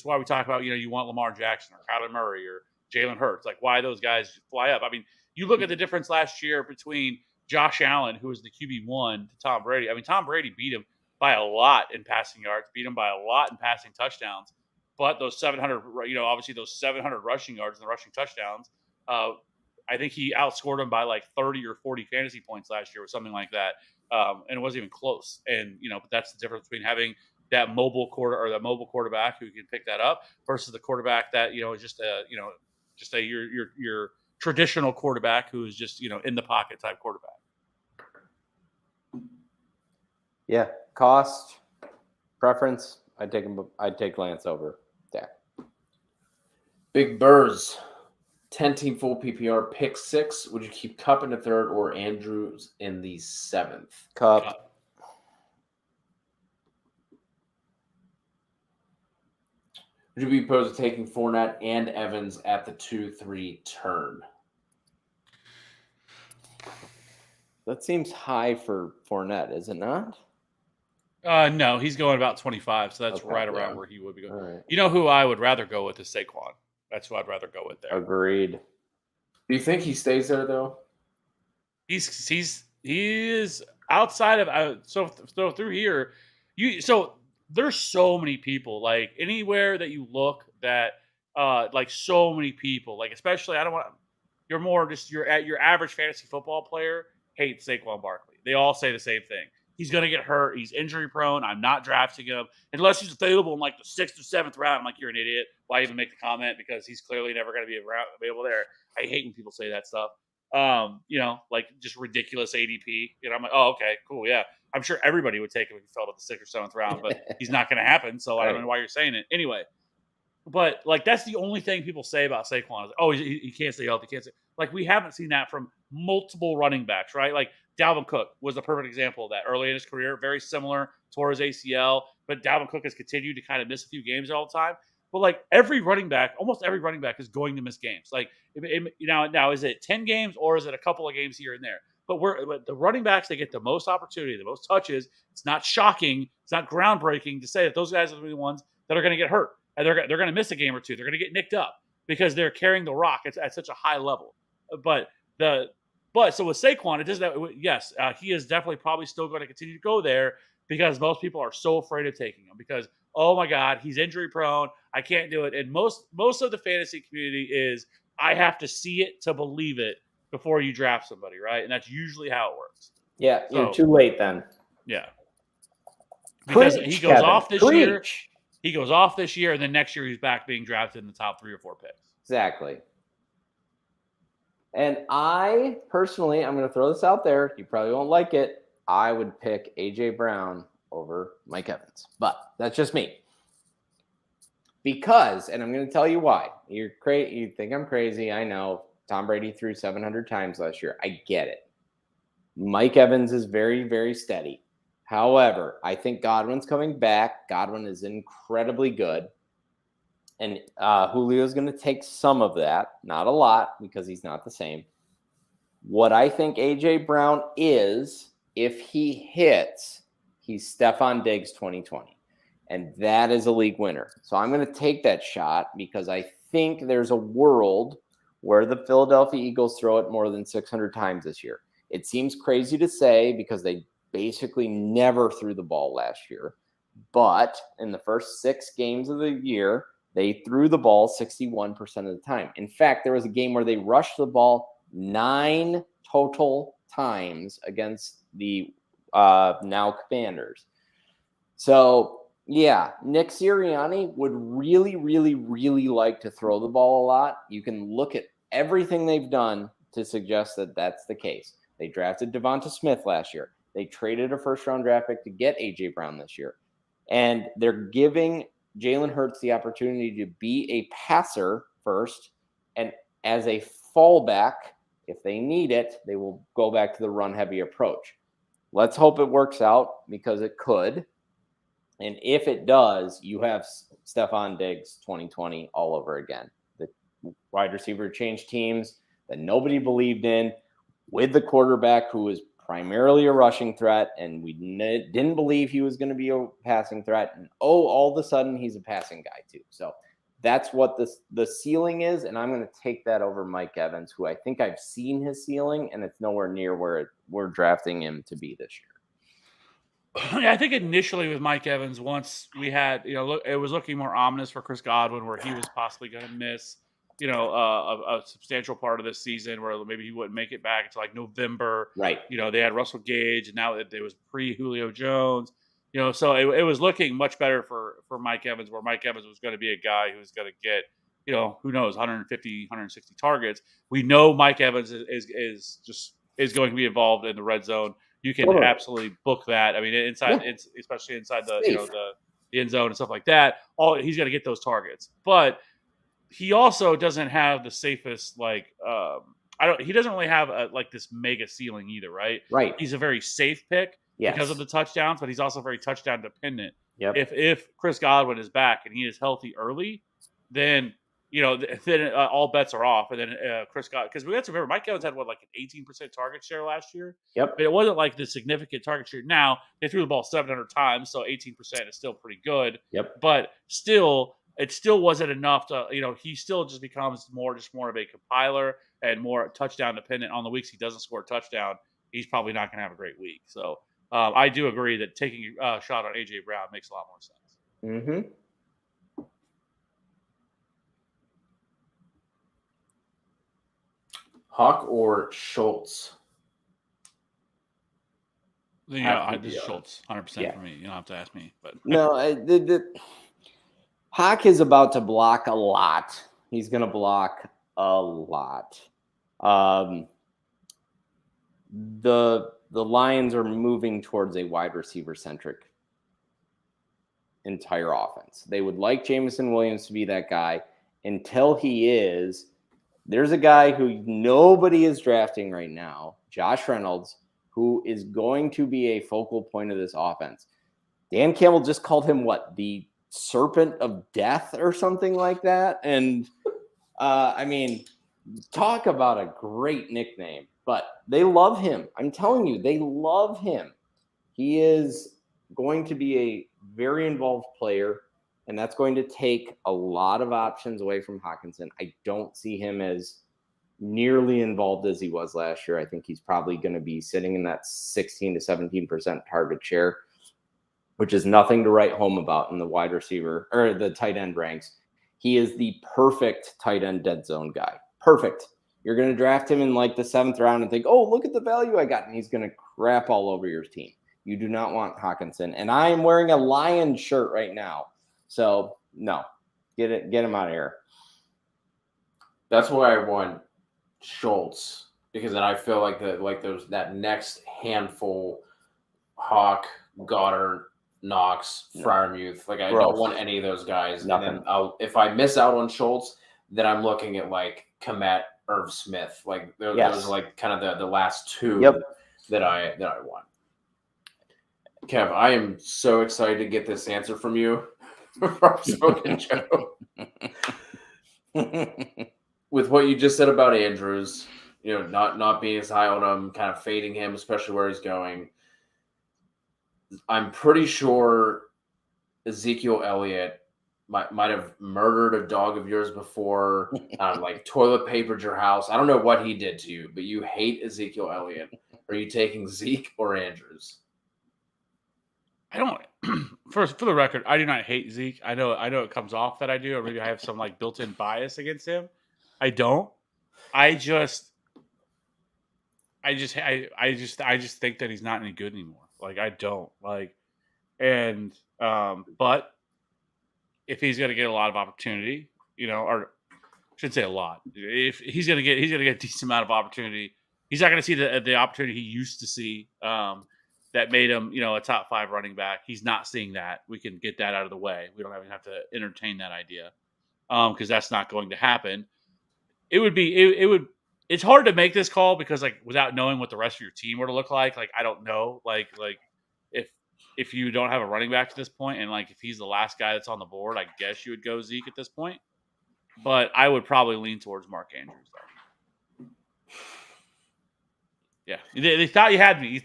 why we talk about, you want Lamar Jackson or Kyler Murray or Jalen Hurts, like why those guys fly up. I mean, you look at the difference last year between Josh Allen, who was the QB1, to Tom Brady. I mean, Tom Brady beat him by a lot in passing yards, beat him by a lot in passing touchdowns. But those 700, obviously those 700 rushing yards and the rushing touchdowns, I think he outscored him by like 30 or 40 fantasy points last year or something like that. And it wasn't even close. And, but that's the difference between having that mobile quarterback who can pick that up versus the quarterback that, is just your traditional quarterback who is just, in the pocket type quarterback. Yeah. Cost, preference. I'd take Lance over Dak. Big Burrs. 10-team full PPR, pick 6. Would you keep Kupp in the 3rd or Andrews in the 7th? Kupp. Would you be opposed to taking Fournette and Evans at the 2-3 turn? That seems high for Fournette, is it not? No, he's going about 25, so that's right around where he would be going. Right. You know who I would rather go with is Saquon. That's who I'd rather go with there. Agreed. Do you think he stays there though? He is outside of so through here. So there's so many people, like anywhere that you look that like so many people, like especially you're more just your average fantasy football player hates Saquon Barkley. They all say the same thing. He's going to get hurt. He's injury prone. I'm not drafting him unless he's available in like the 6th or 7th round. I'm like, you're an idiot. Why even make the comment? Because he's clearly never going to be available there. I hate when people say that stuff. Like just ridiculous ADP. I'm like, oh, okay, cool. Yeah. I'm sure everybody would take him if he fell to the 6th or 7th round, but he's not going to happen. So I don't know why you're saying it. Anyway, but like that's the only thing people say about Saquon is, oh, he can't stay healthy. Like we haven't seen that from multiple running backs, right? Like Dalvin Cook was a perfect example of that early in his career. Very similar, tore his ACL, but Dalvin Cook has continued to kind of miss a few games all the time. But like every running back, almost every running back is going to miss games. Like now is it 10 games or is it a couple of games here and there? But the running backs, they get the most opportunity, the most touches. It's not shocking. It's not groundbreaking to say that those guys are the ones that are going to get hurt. And they're going to miss a game or two. They're going to get nicked up because they're carrying the rock at such a high level. But so with Saquon, it does that. Yes, he is definitely probably still going to continue to go there because most people are so afraid of taking him because, oh my God, he's injury prone. I can't do it. And most of the fantasy community is, I have to see it to believe it before you draft somebody, right? And that's usually how it works. Yeah, you're too late then. Yeah. Because he goes off this year. He goes off this year, and then next year he's back being drafted in the top 3 or 4 picks. Exactly. And I personally, I'm going to throw this out there. You probably won't like it. I would pick A.J. Brown over Mike Evans. But that's just me. Because, and I'm going to tell you why. You think I'm crazy. I know. Tom Brady threw 700 times last year. I get it. Mike Evans is very, very steady. However, I think Godwin's coming back. Godwin is incredibly good. And Julio's going to take some of that. Not a lot because he's not the same. What I think A.J. Brown is, if he hits, he's Stephon Diggs 2020. And that is a league winner. So I'm going to take that shot because I think there's a world where the Philadelphia Eagles throw it more than 600 times this year. It seems crazy to say because they basically never threw the ball last year. But in the first 6 games of the year, they threw the ball 61% of the time. In fact, there was a game where they rushed the ball 9 total times against the now Commanders. So, yeah, Nick Sirianni would really, really, really like to throw the ball a lot. You can look at everything they've done to suggest that that's the case. They drafted Devonta Smith last year. They traded a first-round draft pick to get A.J. Brown this year. And they're giving Jalen Hurts the opportunity to be a passer first. And as a fallback, if they need it, they will go back to the run-heavy approach. Let's hope it works out because it could. And if it does, you have Stephon Diggs 2020 all over again. The wide receiver changed teams that nobody believed in with the quarterback who was primarily a rushing threat, and we didn't believe he was going to be a passing threat. And, all of a sudden, he's a passing guy too. So that's what the ceiling is, and I'm going to take that over Mike Evans, who I think I've seen his ceiling, and it's nowhere near where we're drafting him to be this year. Yeah, I think initially with Mike Evans, once we had, it was looking more ominous for Chris Godwin, where he was possibly going to miss, a substantial part of this season, where maybe he wouldn't make it back until like November. Right. They had Russell Gage, and now it was pre-Julio Jones. So it was looking much better for Mike Evans, where Mike Evans was going to be a guy who was going to get, who knows, 150, 160 targets. We know Mike Evans is going to be involved in the red zone. You can absolutely book that. I mean, especially inside the end zone and stuff like that. He's going to get those targets, but he also doesn't have the safest he doesn't really have this mega ceiling either, right? Right. He's a very safe pick because of the touchdowns, but he's also very touchdown dependent. Yep. If Chris Godwin is back and he is healthy early, then all bets are off. And then Chris Godwin, because we have to remember, Mike Evans had an 18% target share last year. Yep. But it wasn't like the significant target share. Now they threw the ball 700 times, so 18% is still pretty good. Yep. But still, it still wasn't enough to, he still just becomes more of a compiler and more touchdown dependent. On the weeks he doesn't score a touchdown, he's probably not going to have a great week. So I do agree that taking a shot on A.J. Brown makes a lot more sense. Mm-hmm. Hawk or Schultz? This is Schultz, 100% for me. You don't have to ask me. But no, Hawk is about to block a lot. He's going to block a lot. The Lions are moving towards a wide receiver centric entire offense. They would like Jameson Williams to be that guy. Until he is, there's a guy who nobody is drafting right now, Josh Reynolds, who is going to be a focal point of this offense. Dan Campbell just called him the serpent of death or something like that. And I mean, talk about a great nickname, but they love him. I'm telling you, they love him. He is going to be a very involved player, and that's going to take a lot of options away from Hockenson. I don't see him as nearly involved as he was last year. I think he's probably going to be sitting in that 16 to 17% target share, which is nothing to write home about in the wide receiver or the tight end ranks. He is the perfect tight end dead zone guy. Perfect. You're going to draft him in like the 7th round and think, oh, look at the value I got. And he's going to crap all over your team. You do not want Hockenson. And I am wearing a Lions shirt right now. So no, get him out of here. That's why I want Schultz, because then I feel like there's that next handful, Hawk, Goddard, Knox, Freiermuth. Like I don't want any of those guys. Nothing. And then if I miss out on Schultz, then I'm looking at like Komet, Irv Smith. Like those are like kind of the last two that I want. Kev, I am so excited to get this answer from you from Spoken Joe. With what you just said about Andrews, not being as high on him, kind of fading him, especially where he's going. I'm pretty sure Ezekiel Elliott might have murdered a dog of yours before, like toilet papered your house. I don't know what he did to you, but you hate Ezekiel Elliott. Are you taking Zeke or Andrews? I don't. For the record, I do not hate Zeke. I know it comes off that I do, or maybe I have some like built-in bias against him. I don't. I just think that he's not any good anymore. Like I don't like, and but if he's going to get a lot of opportunity, or I shouldn't say a lot. If he's going to get a decent amount of opportunity, he's not going to see the opportunity he used to see. That made him, a top 5 running back. He's not seeing that. We can get that out of the way. We don't even have to entertain that idea, because that's not going to happen. It's hard to make this call because like without knowing what the rest of your team were to look like I don't know, like if you don't have a running back at this point, and like if he's the last guy that's on the board, I guess you would go Zeke at this point. But I would probably lean towards Mark Andrews though. Yeah, they thought you had me.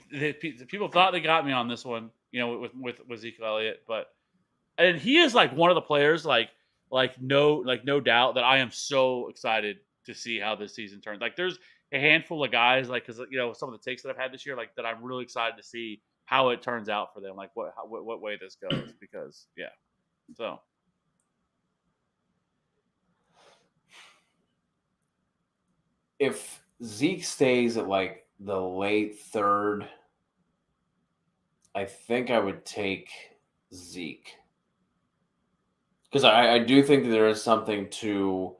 People thought they got me on this one, with Ezekiel Elliott. And he is like one of the players, like no doubt that I am so excited to see how this season turns. Like, there's a handful of guys, like because some of the takes that I've had this year, like that I'm really excited to see how it turns out for them, like what way this goes. Because so if Zeke stays at like the late 3rd, I think I would take Zeke, because I do think that there is something to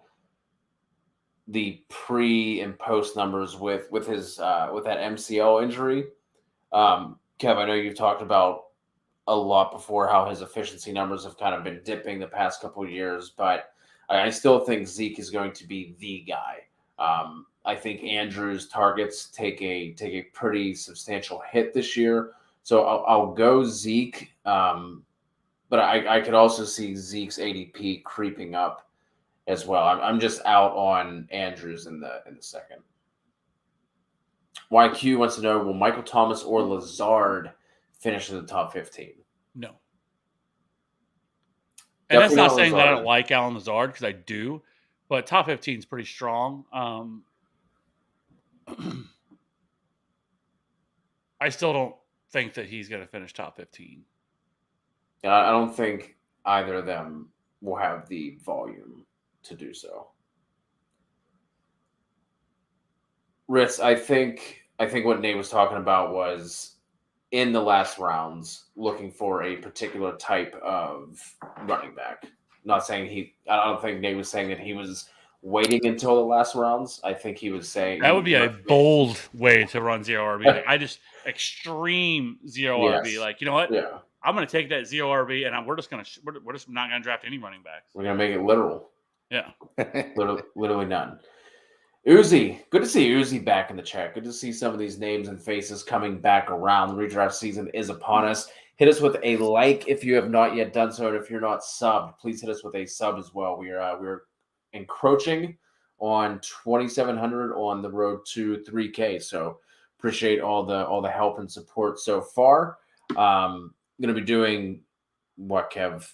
the pre and post numbers with his with that MCL injury. Kev, I know you've talked about a lot before how his efficiency numbers have kind of been dipping the past couple of years, but I still think Zeke is going to be the guy. I think Andrews' targets take a pretty substantial hit this year, so I'll go Zeke. But I could also see Zeke's ADP creeping up as well. I'm just out on Andrews in the second. YQ wants to know, will Michael Thomas or Lazard finish in the top 15? No. And that's not saying Lazard. that I don't like Alan Lazard, because I do, but top 15 is pretty strong. I still don't think that he's going to finish top 15. I don't think either of them will have the volume to do so. Ritz, I think what Nate was talking about was in the last rounds looking for a particular type of running back. Not saying I don't think Nate was saying that he was waiting until the last rounds. I think he was saying that would be a bold way to run zero RB. Like, I just extreme zero RB. Like, you know what? Yeah. I'm going to take that zero RB, and we're just not going to draft any running backs. We're going to make it literal. Yeah. literally none. Uzi, good to see Uzi back in the chat. Good to see some of these names and faces coming back around. The redraft season is upon us. Hit us with a like if you have not yet done so. And if you're not subbed, please hit us with a sub as well. We're encroaching on 2,700 on the road to 3K. So appreciate all the help and support so far. Going to be doing what, Kev?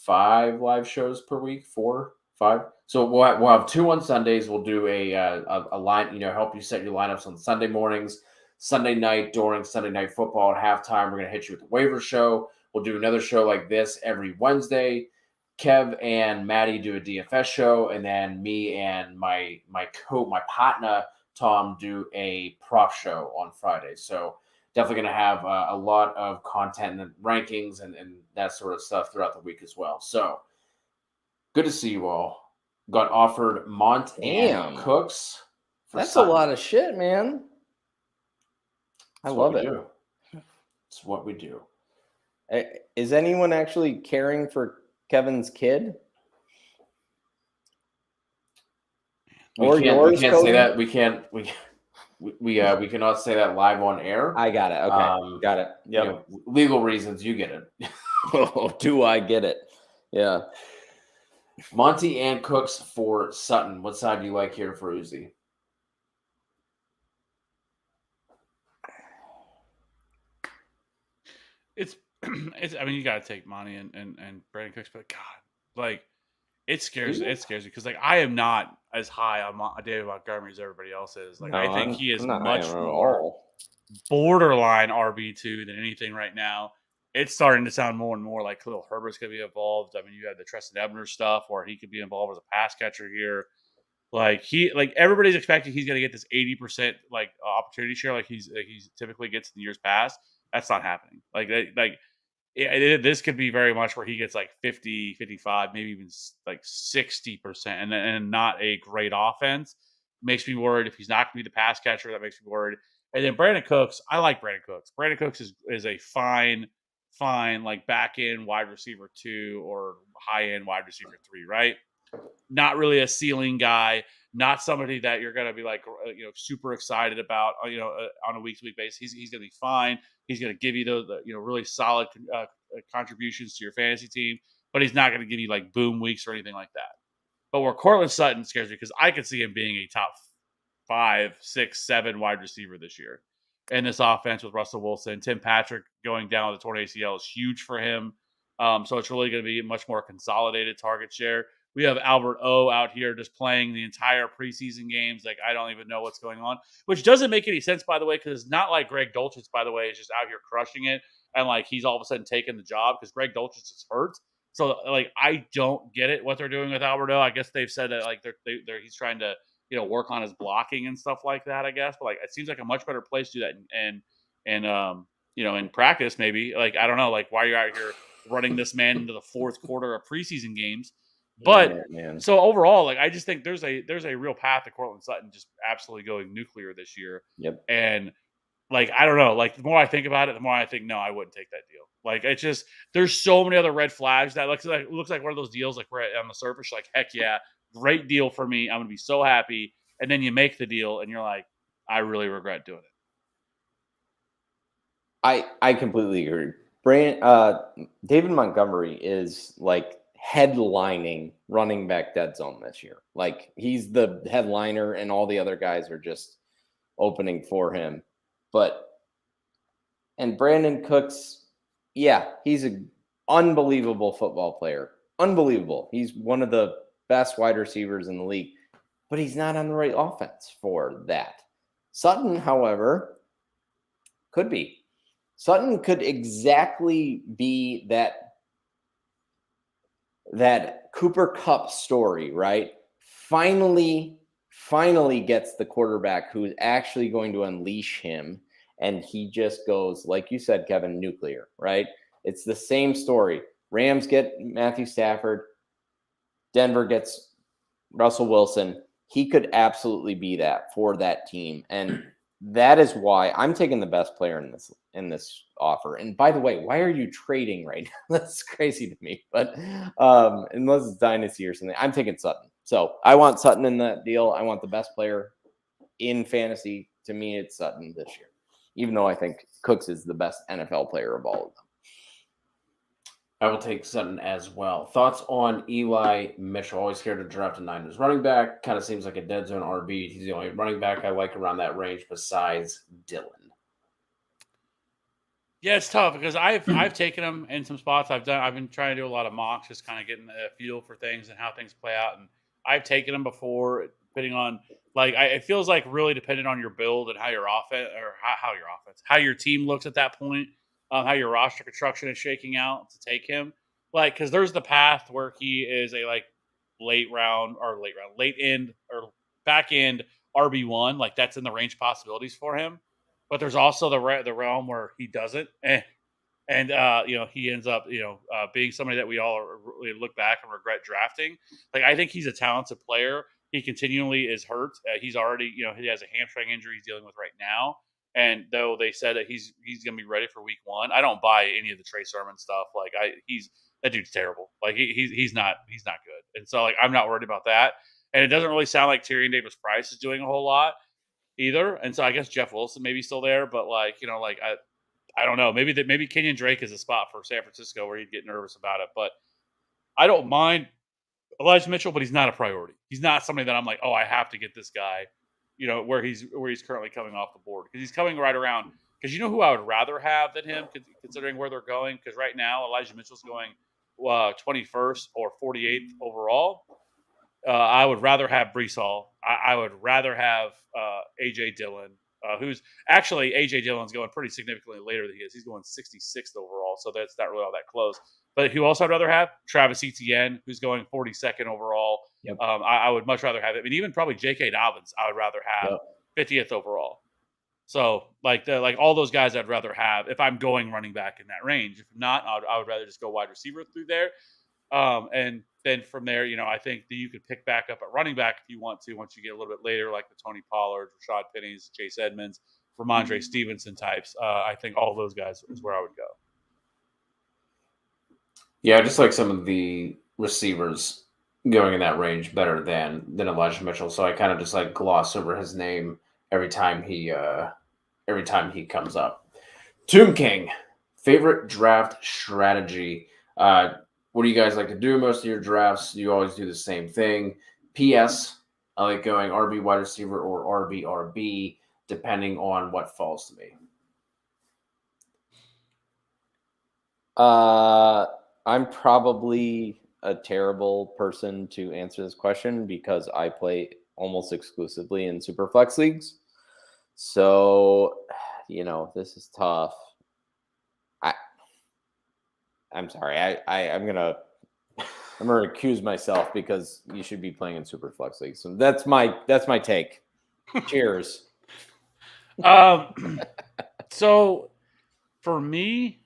5 live shows per week, 4, 5. So we'll have 2 on Sundays. We'll do a line, help you set your lineups on Sunday mornings, Sunday night during Sunday Night Football at halftime. We're going to hit you with the waiver show. We'll do another show like this every Wednesday. Kev and Maddie do a DFS show, and then me and my partner Tom do a prop show on Friday. So definitely going to have a lot of content and rankings and that sort of stuff throughout the week as well. So good to see you all. Got offered Mont and Cooks. That's Sutton. A lot of shit, man. I love it. It's what we do. Is anyone actually caring for Kevin's kid? We can't say that. We can't. We cannot say that live on air. I got it. Okay, got it. Yeah, legal reasons. You get it. Oh, do I get it? Yeah. Monty and Cooks for Sutton. What side do you like here for Uzi? It's. I mean, you got to take Monty and Brandon Cooks, but God, like, it scares me because like I am not as high on David Montgomery as everybody else is. Like, I think he is much more borderline RB2 than anything right now. It's starting to sound more and more like Khalil Herbert's going to be involved. I mean, you have the Treston Ebner stuff where he could be involved as a pass catcher here. Like everybody's expecting he's going to get this 80% like opportunity share like he's typically gets in the years past. That's not happening. This could be very much where he gets like 50, 55, maybe even like 60%, and not a great offense. Makes me worried if he's not going to be the pass catcher. That makes me worried. And then Brandon Cooks, I like Brandon Cooks. Brandon Cooks is a fine like back end wide receiver 2 or high end wide receiver 3, right? Not really a ceiling guy. Not somebody that you're going to be like, super excited about, on a week-to-week basis. He's going to be fine. He's going to give you those, really solid contributions to your fantasy team, but he's not going to give you like boom weeks or anything like that. But where Cortland Sutton scares me because I could see him being a top 5, 6, 7 wide receiver this year. And this offense with Russell Wilson, Tim Patrick going down with a torn ACL is huge for him. So it's really going to be a much more consolidated target share. We have Albert O out here just playing the entire preseason games. Like, I don't even know what's going on, which doesn't make any sense, by the way, because it's not like Greg Dulcich, by the way, is just out here crushing it. And like, he's all of a sudden taking the job because Greg Dulcich is hurt. So like, I don't get it what they're doing with Albert O. I guess they've said that like he's trying to, work on his blocking and stuff like that, I guess. But like, it seems like a much better place to do that. And in practice, maybe like, I don't know, like why you're out here running this man into the fourth quarter of preseason games. But so overall, like I just think there's a real path to Cortland Sutton just absolutely going nuclear this year. Yep. And like I don't know, like the more I think about it, the more I think no, I wouldn't take that deal. Like it's just there's so many other red flags that looks like one of those deals like we're on the surface, like heck yeah, great deal for me. I'm gonna be so happy. And then you make the deal and you're like, I really regret doing it. I completely agree. David Montgomery is like headlining running back dead zone this year. Like he's the headliner and all the other guys are just opening for him. And Brandon Cooks, yeah, he's an unbelievable football player. Unbelievable. He's one of the best wide receivers in the league, but he's not on the right offense for that. Sutton, however, could be. Sutton could exactly be that Cooper Kupp story, right? Finally gets the quarterback who's actually going to unleash him. And he just goes, like you said, Kevin, nuclear, right? It's the same story. Rams get Matthew Stafford. Denver gets Russell Wilson. He could absolutely be that for that team. And that is why I'm taking the best player in this offer. And by the way, why are you trading right now? That's crazy to me. But unless it's dynasty or something, I'm taking Sutton. So I want Sutton in that deal. I want the best player in fantasy. To me, it's Sutton this year, even though I think Cooks is the best NFL player of all of them. I will take Sutton as well. Thoughts on Eli Mitchell? Always scared to draft a Niners running back. Kind of seems like a dead zone RB. He's the only running back I like around that range besides Dillon. Yeah, it's tough because I've taken him in some spots. I've been trying to do a lot of mocks, just kind of getting a feel for things and how things play out. And I've taken him before, depending on it feels like really dependent on your build and how your offense or how your team looks at that point, how your roster construction is shaking out to take him. Because there's the path where he is a late end or back end RB1, that's in the range of possibilities for him. But there's also the realm where he doesn't, and he ends up being somebody that we all really look back and regret drafting. I think he's a talented player. He continually is hurt. He's already he has a hamstring injury he's dealing with right now. And though they said that he's going to be ready for week 1, I don't buy any of the Trey Sermon stuff. That dude's terrible. He's not good. And so I'm not worried about that. And it doesn't really sound like Tyrion Davis-Price is doing a whole lot either. And so I guess Jeff Wilson may be still there, but I don't know. Maybe Kenyon Drake is a spot for San Francisco where he'd get nervous about it. But I don't mind Elijah Mitchell, but he's not a priority. He's not somebody that I'm like, oh, I have to get this guy, where he's currently coming off the board, because he's coming right around. Because you know who I would rather have than him, considering where they're going. Because right now Elijah Mitchell's going 21st or 48th overall. I would rather have Breece Hall. I would rather have A.J. Dillon, who's actually A.J. Dillon's going pretty significantly later than he is. He's going 66th overall, so that's not really all that close. But who else I'd rather have? Travis Etienne, who's going 42nd overall. Yep. I would much rather have it. And even probably J.K. Dobbins, I would rather have 50th overall. So all those guys I'd rather have if I'm going running back in that range. If not, I would rather just go wide receiver through there. And then from there, I think that you could pick back up at running back if you want to, once you get a little bit later, like the Tony Pollard, Rashad Pennies, Chase Edmonds, Ramondre Stevenson types. I think all those guys is where I would go. Yeah, I just like some of the receivers going in that range better than Elijah Mitchell. So I kind of just gloss over his name every time he comes up. Tomb King, favorite draft strategy. What do you guys like to do most of your drafts? Do you always do the same thing? P.S. I like going RB wide receiver or RB, depending on what falls to me. I'm probably a terrible person to answer this question because I play almost exclusively in Superflex leagues. So, this is tough. I'm sorry. I'm gonna accuse myself because you should be playing in Superflex leagues. So that's my take. Cheers. So for me,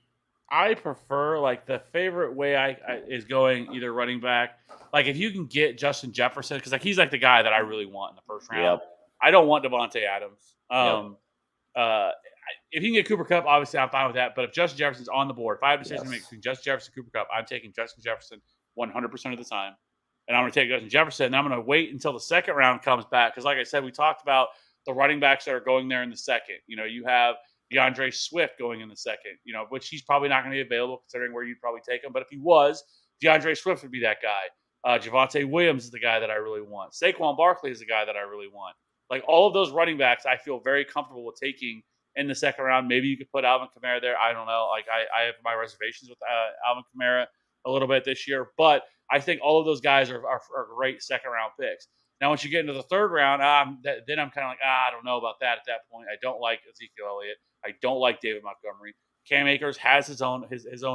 I prefer the favorite way is going either running back. If you can get Justin Jefferson, because he's the guy that I really want in the first round. Yep. I don't want Devontae Adams. If you can get Cooper Kupp, obviously I'm fine with that. But if Justin Jefferson's on the board, if I have a decision to make between Justin Jefferson and Cooper Kupp, I'm taking Justin Jefferson 100% of the time. And I'm going to take Justin Jefferson, and I'm going to wait until the second round comes back. Because like I said, we talked about the running backs that are going there in the second. You have DeAndre Swift going in the second, which he's probably not going to be available considering where you'd probably take him. But if he was, DeAndre Swift would be that guy. Javonte Williams is the guy that I really want. Saquon Barkley is the guy that I really want. All of those running backs, I feel very comfortable with taking in the second round. Maybe you could put Alvin Kamara there. I don't know. I have my reservations with Alvin Kamara a little bit this year, but I think all of those guys are great second round picks. Now, once you get into the third round, then I'm kind of I don't know about that at that point. I don't like Ezekiel Elliott. I don't like David Montgomery. Cam Akers has his own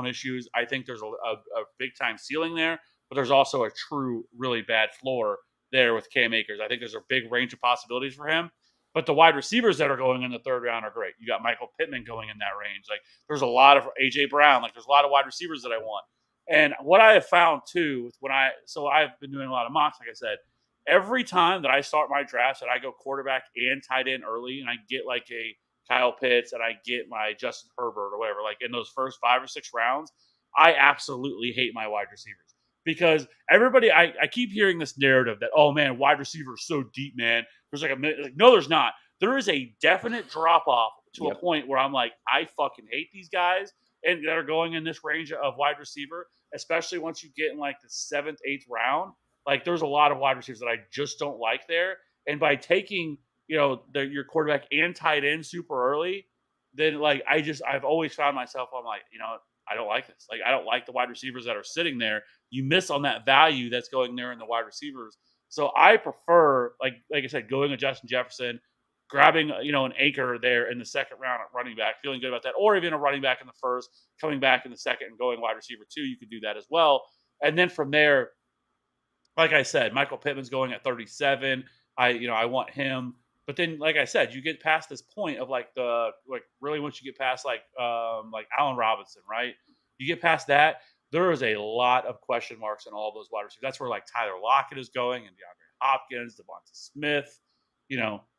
issues. I think there's a big time ceiling there, but there's also a true really bad floor there with Cam Akers. I think there's a big range of possibilities for him. But the wide receivers that are going in the third round are great. You got Michael Pittman going in that range. There's a lot of A.J. Brown. There's a lot of wide receivers that I want. And what I have found too, I've been doing a lot of mocks, like I said, every time that I start my drafts and I go quarterback and tight end early and I get a Kyle Pitts and I get my Justin Herbert or whatever, in those first 5 or 6 rounds, I absolutely hate my wide receivers. Because everybody, I keep hearing this narrative that, oh man, wide receiver is so deep, man. There's no, there's not. There is a definite drop off to a point where I'm I fucking hate these guys. and that are going in this range of wide receiver, especially once you get in like the 7th, 8th round. Like there's a lot of wide receivers that I just don't like there. And by taking, your quarterback and tight end super early, then like I've always found myself, I'm like, I don't like this. Like I don't like the wide receivers that are sitting there. You miss on that value that's going there in the wide receivers. So I prefer, like I said, going to Justin Jefferson, grabbing an anchor there in the second round at running back, feeling good about that, or even a running back in the first, coming back in the second and going wide receiver 2. You could do that as well. And then from there, like I said, Michael Pittman's going at 37. I want him. But then, like I said, you get past this point of really once you get past like Allen Robinson, right? You get past that, there is a lot of question marks in all those wide receivers. That's where like Tyler Lockett is going, and DeAndre Hopkins, Devonta Smith,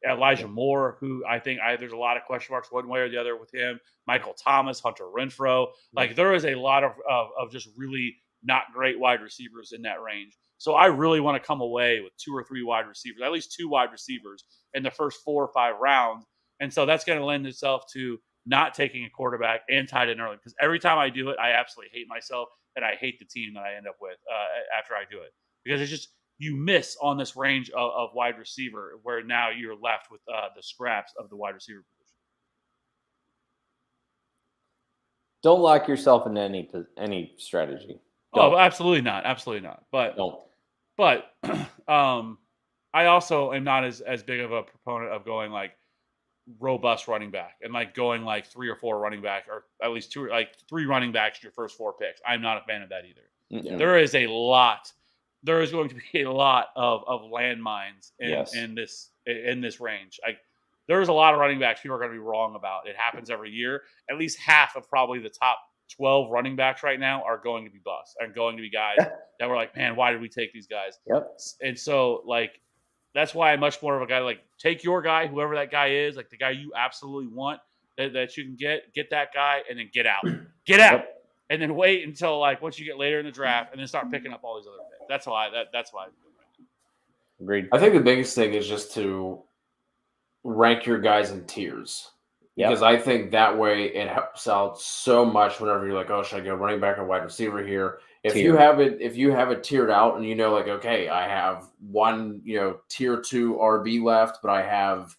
Elijah Moore, who I think there's a lot of question marks one way or the other with him. Michael Thomas, Hunter Renfrow. Like there is a lot of just really not great wide receivers in that range. So I really want to come away with 2 or 3 wide receivers, at least 2 wide receivers in the first 4 or 5 rounds. And so that's going to lend itself to not taking a quarterback and tight end early, because every time I do it, I absolutely hate myself and I hate the team that I end up with after I do it, because it's just you miss on this range of wide receiver where now you're left with the scraps of the wide receiver position. Don't lock yourself into any strategy. Don't. Oh, absolutely not. Absolutely not. But don't. But I also am not as big of a proponent of going like robust running back and like going like 3 or 4 running back, or at least 2, like 3 running backs your first 4 picks. I'm not a fan of that either. Yeah. There is going to be a lot of landmines in this range. There's a lot of running backs people are going to be wrong about. It happens every year. At least half of probably the top 12 running backs right now are going to be busts and going to be guys that were like, man, why did we take these guys? Yep. And so like, that's why I'm much more of a guy, like take your guy, whoever that guy is, like the guy you absolutely want that you can get that guy and then get out, Yep. and then wait until like once you get later in the draft and then start picking up all these other picks. That's why Agreed. I think the biggest thing is just to rank your guys in tiers. Because I think that way it helps out so much whenever you're like, oh, should I go running back or wide receiver here? If you have it tiered out and like, okay, I have one, tier 2 RB left, but I have,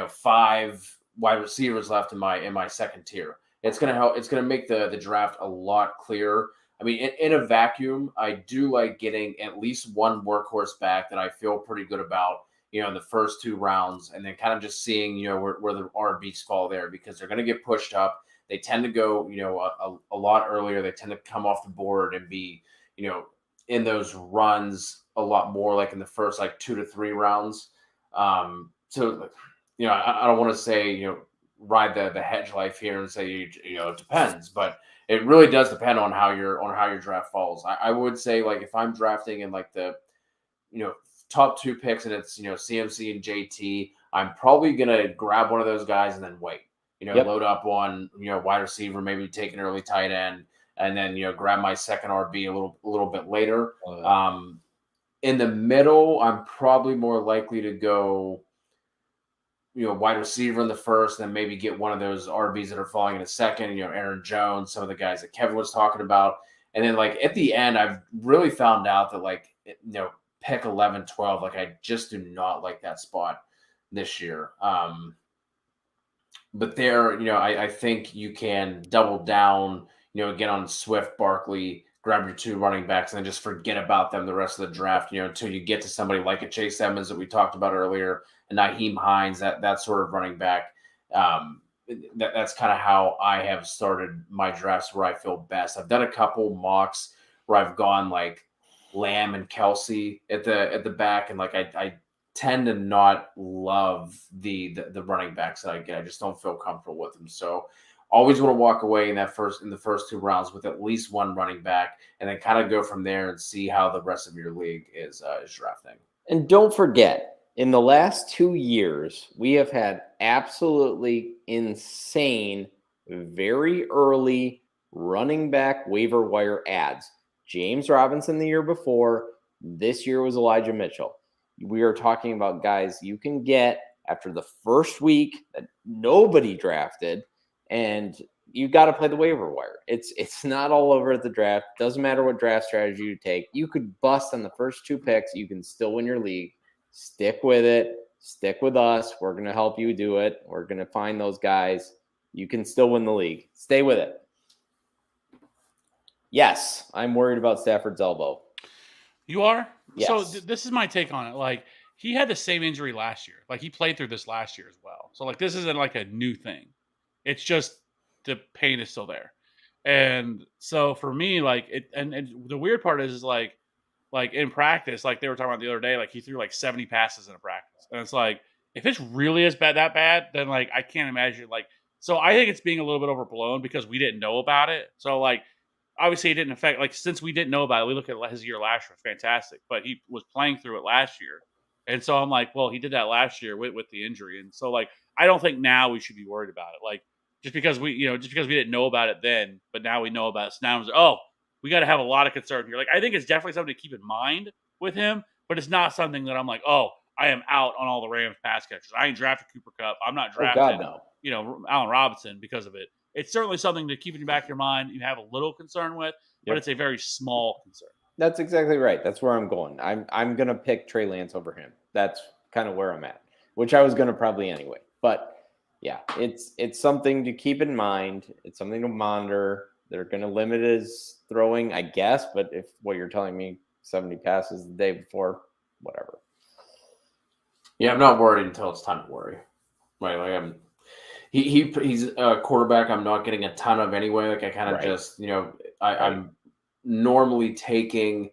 5 wide receivers left in my second tier. It's gonna help. It's gonna make the draft a lot clearer. I mean, in a vacuum, I do like getting at least one workhorse back that I feel pretty good about, in the first 2 rounds, and then kind of just seeing, where the RBs fall there, because they're going to get pushed up. They tend to go, a lot earlier. They tend to come off the board and be, in those runs a lot more, like in the first 2 to 3 rounds. So, I don't want to say, ride the hedge life here and say, it depends, but it really does depend on how your draft falls. I would say, like, if I'm drafting in like the, top 2 picks and it's, CMC and JT, I'm probably going to grab one of those guys and then wait, load up on, wide receiver, maybe take an early tight end, and then, grab my second RB a little bit later. In the middle, I'm probably more likely to go, wide receiver in the first, then maybe get one of those RBs that are falling in a second, Aaron Jones, some of the guys that Kevin was talking about. And then like at the end, I've really found out that like, pick 11, 12. Like I just do not like that spot this year. But there, I think you can double down, again on Swift, Barkley, grab your 2 running backs and then just forget about them the rest of the draft, until you get to somebody like a Chase Edmonds that we talked about earlier, and Nyheim Hines, that sort of running back. That's kind of how I have started my drafts where I feel best. I've done a couple mocks where I've gone like Lamb and Kelsey at the back, and like I tend to not love the running backs that I get. I just don't feel comfortable with them. So always want to walk away in the first 2 rounds with at least one running back, and then kind of go from there and see how the rest of your league is drafting. And don't forget, in the last 2 years, we have had absolutely insane, very early running back waiver wire ads. James Robinson the year before. This year was Elijah Mitchell. We are talking about guys you can get after the first week that nobody drafted, and you got to play the waiver wire. It's not all over at the draft. Doesn't matter what draft strategy you take. You could bust on the first 2 picks. You can still win your league. Stick with it. Stick with us. We're going to help you do it. We're going to find those guys. You can still win the league. Stay with it. Yes, I'm worried about Stafford's elbow. You are? Yes. So this is my take on it. Like, he had the same injury last year. Like, he played through this last year as well. So, like, this isn't like a new thing. It's just the pain is still there. And so for me, like, and the weird part is like in practice, like they were talking about the other day, like he threw like 70 passes in a practice. And it's like, if it's really that bad, then like I can't imagine. Like, so I think it's being a little bit overblown because we didn't know about it. So like, obviously it didn't affect, like, since we didn't know about it, we look at his year last year, fantastic, but he was playing through it last year. And so I'm like, well, he did that last year with the injury. And so like, I don't think now we should be worried about it. Like, just because we didn't know about it then, but now we know about it. So now it's like, oh, we got to have a lot of concern here. Like, I think it's definitely something to keep in mind with him, but it's not something that I'm like, oh, I am out on all the Rams pass catchers. I ain't drafted Cooper Kupp. I'm not drafting, Allen Robinson because of it. It's certainly something to keep in the back of your mind. You have a little concern with, but it's a very small concern. That's exactly right. That's where I'm going. I'm going to pick Trey Lance over him. That's kind of where I'm at, which I was going to probably anyway. But yeah, it's something to keep in mind. It's something to monitor. They're going to limit his throwing, I guess. But if what you're telling me, 70 passes the day before, whatever. Yeah, I'm not worried until it's time to worry. Right? Like he's a quarterback I'm not getting a ton of anyway. Like I kind of just, I'm normally taking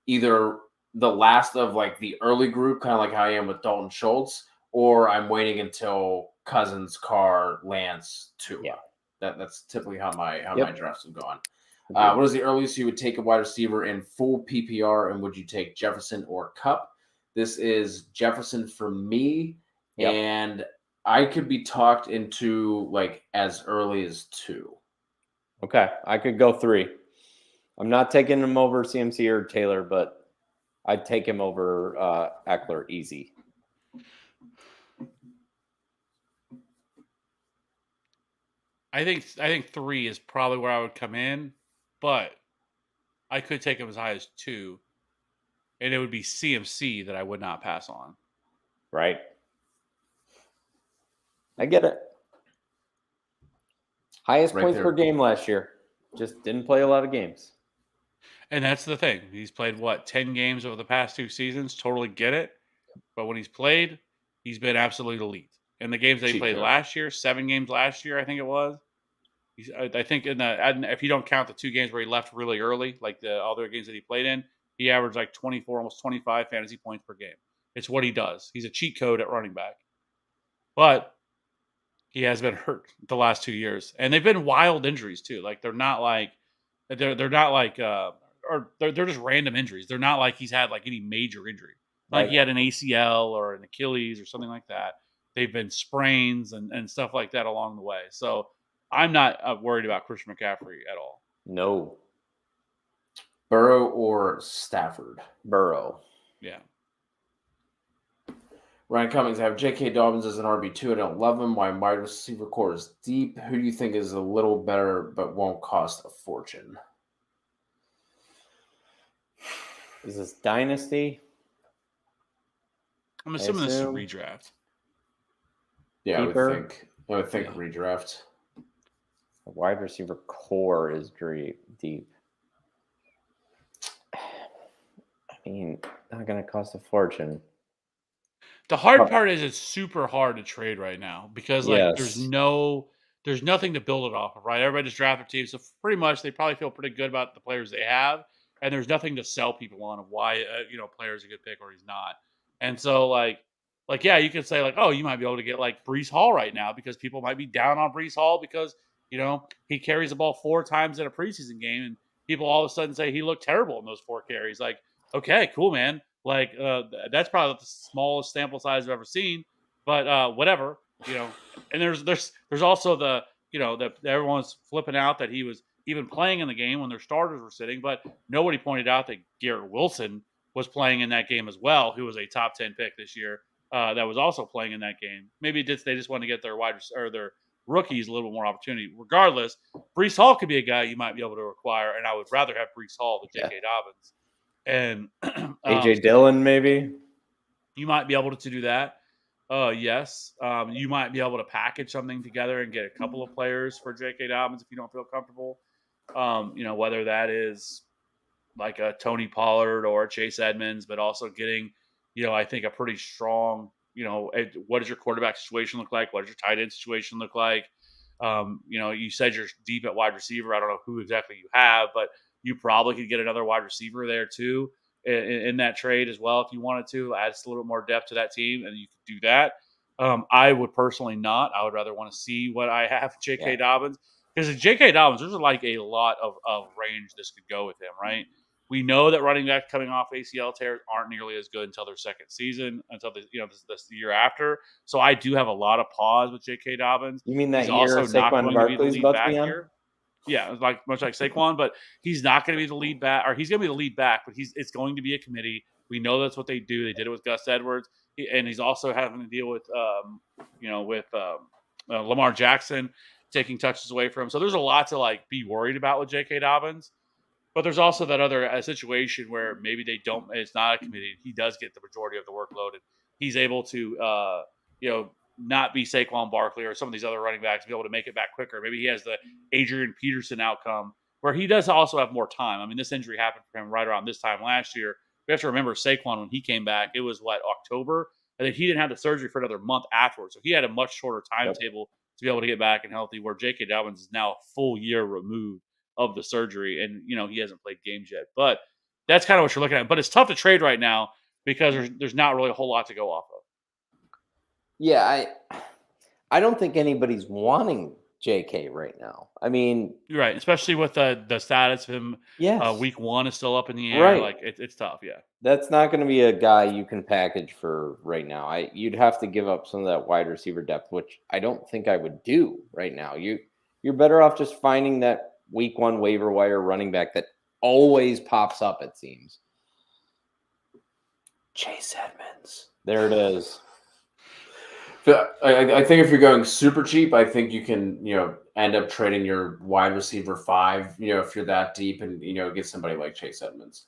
either the last of like the early group, kind of like how I am with Dalton Schultz, or I'm waiting until Cousins, Carr, Lance, Tua. Yeah. That's typically how my drafts have gone. What is the earliest you would take a wide receiver in full PPR, and would you take Jefferson or Kupp? This is Jefferson for me, and I could be talked into like as early as 2. Okay, I could go 3. I'm not taking him over CMC or Taylor, but I'd take him over Eckler easy. I think 3 is probably where I would come in, but I could take him as high as 2, and it would be CMC that I would not pass on. Right. I get it. Highest points per game last year. Just didn't play a lot of games. And that's the thing. He's played, 10 games over the past 2 seasons? Totally get it. But when he's played, he's been absolutely elite. And the games that he played last year, 7 games last year, I think it was. I think if you don't count the 2 games where he left really early, like the other games that he played in, he averaged like 24, almost 25 fantasy points per game. It's what he does. He's a cheat code at running back. But he has been hurt the last 2 years, and they've been wild injuries too. Like they're just random injuries. They're not like he's had like any major injury. Like he had an ACL or an Achilles or something like that. They've been sprains and stuff like that along the way. So I'm not worried about Christian McCaffrey at all. No. Burrow or Stafford? Burrow. Yeah. Ryan Cummings, I have J.K. Dobbins as an RB2. I don't love him. My wide receiver core is deep. Who do you think is a little better but won't cost a fortune? Is this Dynasty? I'm assuming this is a redraft. Yeah, I would think redraft. The wide receiver core is deep. I mean, not going to cost a fortune. The hard part is it's super hard to trade right now because there's nothing to build it off of, right? Everybody just drafted teams, so pretty much they probably feel pretty good about the players they have, and there's nothing to sell people on of why player's a good pick or he's not. And so yeah, you could say like, oh, you might be able to get like Breece Hall right now because people might be down on Breece Hall because he carries the ball 4 times in a preseason game, and people all of a sudden say he looked terrible in those 4 carries. Like, okay, cool, man. Like that's probably the smallest sample size I've ever seen, but whatever, And there's also that everyone's flipping out that he was even playing in the game when their starters were sitting, but nobody pointed out that Garrett Wilson was playing in that game as well, who was a top 10 pick this year. That was also playing in that game. Maybe they just wanted to get their rookies a little bit more opportunity. Regardless, Breece Hall could be a guy you might be able to acquire, and I would rather have Breece Hall than J.K. Dobbins. And AJ Dillon, maybe you might be able to do that. Yes. You might be able to package something together and get a couple of players for J.K. Dobbins if you don't feel comfortable. Whether that is like a Tony Pollard or a Chase Edmonds, but also getting, I think a pretty strong, what does your quarterback situation look like? What does your tight end situation look like? You said you're deep at wide receiver. I don't know who exactly you have, but you probably could get another wide receiver there too in that trade as well if you wanted to. Add a little bit more depth to that team, and you could do that. I would personally not. I would rather want to see what I have J.K. Dobbins. Because J.K. Dobbins, there's like a lot of range this could go with him, right? We know that running backs coming off ACL tears aren't nearly as good until their second season, until this the year after. So I do have a lot of pause with J.K. Dobbins. You mean that he's year also not Saquon going Barkley's to be the lead about back to be on? here. Yeah, much like Saquon, but he's not going to be the lead back, or he's going to be the lead back, but it's going to be a committee. We know that's what they do. They did it with Gus Edwards, and he's also having to deal with, Lamar Jackson taking touches away from him. So there's a lot to be worried about with J.K. Dobbins. But there's also that other situation where maybe they don't. It's not a committee. He does get the majority of the workload, and he's able to, not be Saquon Barkley or some of these other running backs, be able to make it back quicker. Maybe he has the Adrian Peterson outcome where he does also have more time. I mean, this injury happened for him right around this time last year. We have to remember Saquon, when he came back, it was October, and then he didn't have the surgery for another month afterwards. So he had a much shorter timetable to be able to get back and healthy, where J.K. Dobbins is now a full year removed of the surgery, and he hasn't played games yet. But that's kind of what you're looking at. But it's tough to trade right now because there's not really a whole lot to go off of. Yeah, I don't think anybody's wanting JK right now. I mean, you're right, especially with the status of him. Yes. Week 1 is still up in the air. Right. It's tough. Yeah, that's not going to be a guy you can package for right now. You'd have to give up some of that wide receiver depth, which I don't think I would do right now. You're better off just finding that week 1 waiver wire running back that always pops up, it seems. Chase Edmonds. There it is. I think if you're going super cheap, I think you can, end up trading your wide receiver 5, if you're that deep, and, get somebody like Chase Edmonds.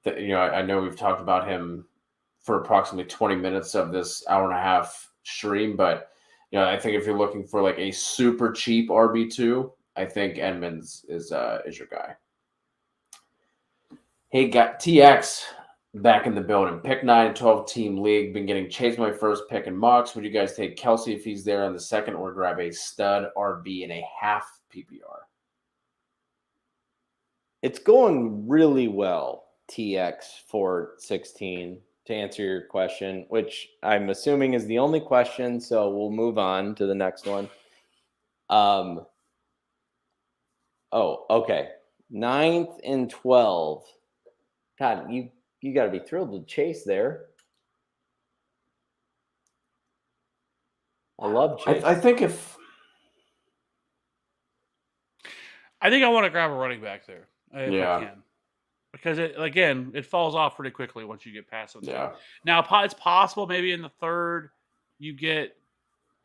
I know we've talked about him for approximately 20 minutes of this hour and a half stream, but, I think if you're looking for a super cheap RB2, I think Edmonds is your guy. Hey, got TX back in the building. Pick 9, 12-team league. Been getting chased my first pick in mocks. Would you guys take Kelsey if he's there on the second, or grab a stud RB in a half PPR? It's going really well, TX 416, to answer your question, which I'm assuming is the only question, so we'll move on to the next one. Okay. 9th and 12. God, you got to be thrilled with Chase there. I love Chase. I think I want to grab a running back there if I can. Because it falls off pretty quickly once you get past them. Yeah. Now it's possible maybe in the third you get,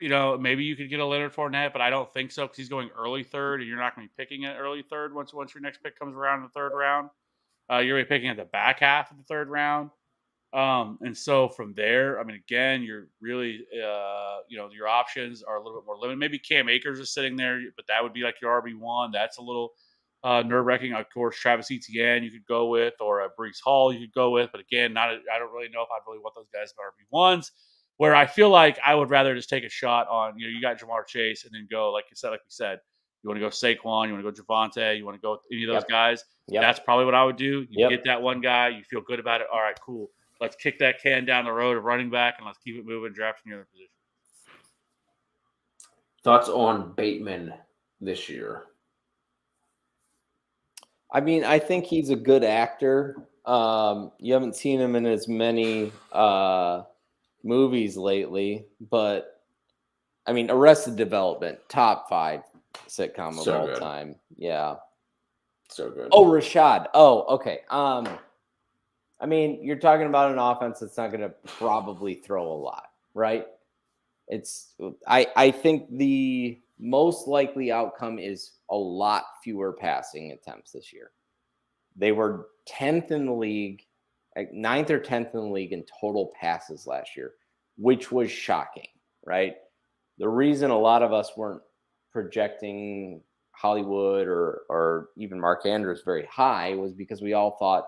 maybe you could get a Leonard Fournette, but I don't think so because he's going early third, and you're not going to be picking it early third once your next pick comes around in the third round. You're going to be picking at the back half of the third round. And so from there, I mean, again, you're really, your options are a little bit more limited. Maybe Cam Akers is sitting there, but that would be like your RB1. That's a little nerve-wracking. Of course, Travis Etienne you could go with, or Breece Hall you could go with. But again, I don't really know if I'd really want those guys as RB1s, where I feel like I would rather just take a shot on, you got Jamar Chase and then go, like we said, you want to go Saquon, you want to go Javonte, you want to go with any of those guys. Yep. That's probably what I would do. You get that one guy, you feel good about it. All right, cool. Let's kick that can down the road of running back, and let's keep it moving, drafting your other position. Thoughts on Bateman this year? I mean, I think he's a good actor. You haven't seen him in as many movies lately, but I mean, Arrested Development, top 5 sitcom of all time. Yeah. So good. Oh, Rashad. Oh, okay. I mean, you're talking about an offense that's not going to probably throw a lot, right? I think the most likely outcome is a lot fewer passing attempts this year. They were 10th in the league, like 9th or 10th in the league in total passes last year, which was shocking, right? The reason a lot of us weren't projecting Hollywood or even Mark Andrews very high was because we all thought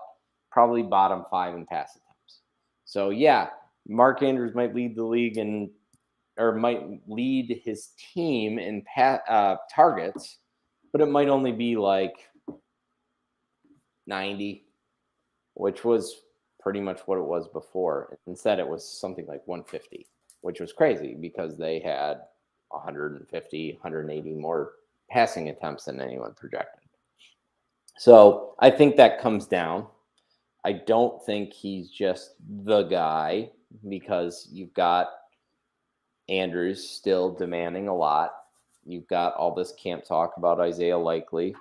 probably bottom 5 in pass attempts. So yeah, Mark Andrews might lead the league or might lead his team in targets, but it might only be like 90, which was pretty much what it was before. Instead, it was something like 150, which was crazy because they had 150, 180 more passing attempts than anyone projected. So I think that comes down. I don't think he's just the guy because you've got Andrews still demanding a lot. You've got all this camp talk about Isaiah Likely,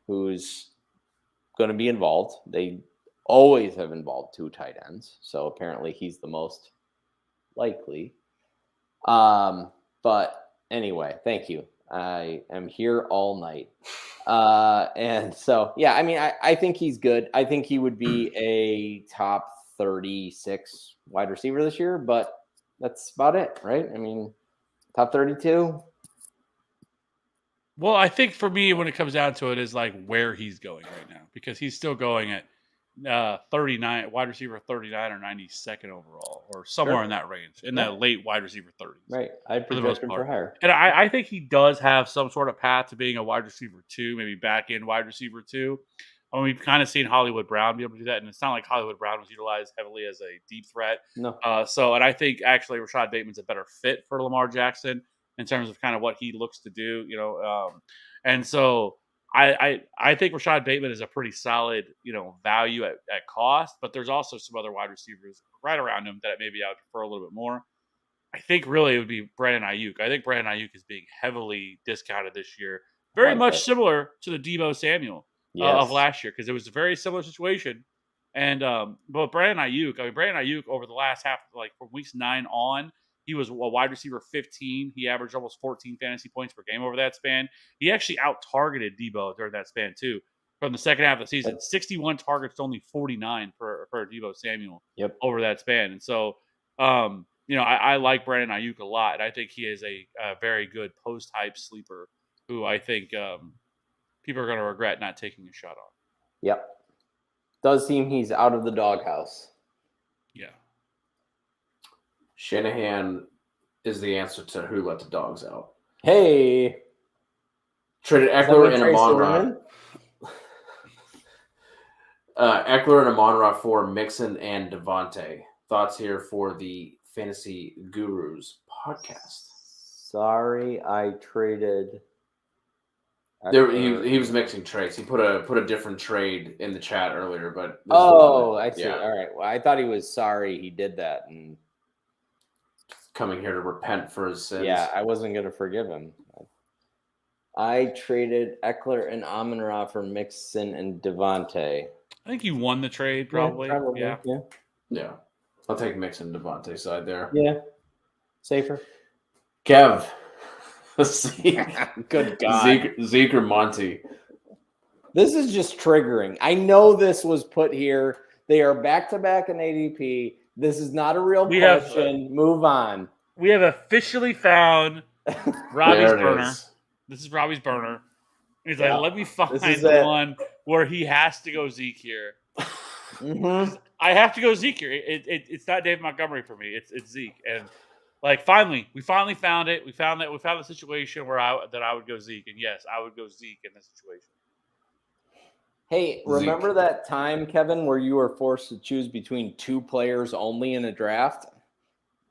who's going to be involved. They always have involved 2 tight ends, so apparently he's the most likely. But anyway, thank you. I am here all night. And so, yeah, I mean, I think he's good. I think he would be a top 36 wide receiver this year, but that's about it, right? I mean, top 32. Well, I think for me, when it comes down to it, is like where he's going right now because he's still going at 39, wide receiver 39 or 92nd overall, or somewhere in that range, in that late wide receiver 30s. Right, I'd project him for higher. And I think he does have some sort of path to being a wide receiver 2, maybe back end wide receiver 2. I mean, we've kind of seen Hollywood Brown be able to do that, and it's not like Hollywood Brown was utilized heavily as a deep threat. No. And I think actually Rashad Bateman's a better fit for Lamar Jackson in terms of kind of what he looks to do, and so I think Rashad Bateman is a pretty solid, value at cost, but there's also some other wide receivers right around him that maybe I would prefer a little bit more. I think really it would be Brandon Ayuk. I think Brandon Ayuk is being heavily discounted this year, very much similar to the Deebo Samuel of last year, because it was a very similar situation. And but Brandon Ayuk over the last half, like from weeks 9 on, he was a wide receiver 15. He averaged almost 14 fantasy points per game over that span. He actually out-targeted Deebo during that span, too. From the second half of the season, 61 targets to only 49 for Deebo Samuel over that span. And so, I like Brandon Ayuk a lot. And I think he is a very good post-hype sleeper who I think people are going to regret not taking a shot on. Yep. Does seem he's out of the doghouse. Yeah. Shanahan is the answer to who let the dogs out. Hey. Traded Eckler and Amon-Ra. Eckler and Amon-Ra for Mixon and Devontae. Thoughts here for the Fantasy Gurus podcast. Sorry, I traded. He was mixing trades. He put a different trade in the chat earlier, but I see. Yeah. All right. Well, I thought he was sorry he did that and coming here to repent for his sins. Yeah, I wasn't going to forgive him. I traded Eckler and Amon-Ra for Mixon and Devontae. I think you won the trade, probably. Yeah. I'll take Mixon and Devontae side there. Yeah. Safer. Kev. Good God. Zeke or Monty. This is just triggering. I know this was put here. They are back-to-back in ADP. This is not a real question. Move on. We have officially found Robbie's burner. This is Robbie's burner. He's like, let me find the one where he has to go Zeke here. Mm-hmm. I have to go Zeke here. It's not Dave Montgomery for me. It's Zeke. And we finally found it. We found the situation where I would go Zeke. And yes, I would go Zeke in this situation. Hey, remember that time, Kevin, where you were forced to choose between 2 players only in a draft?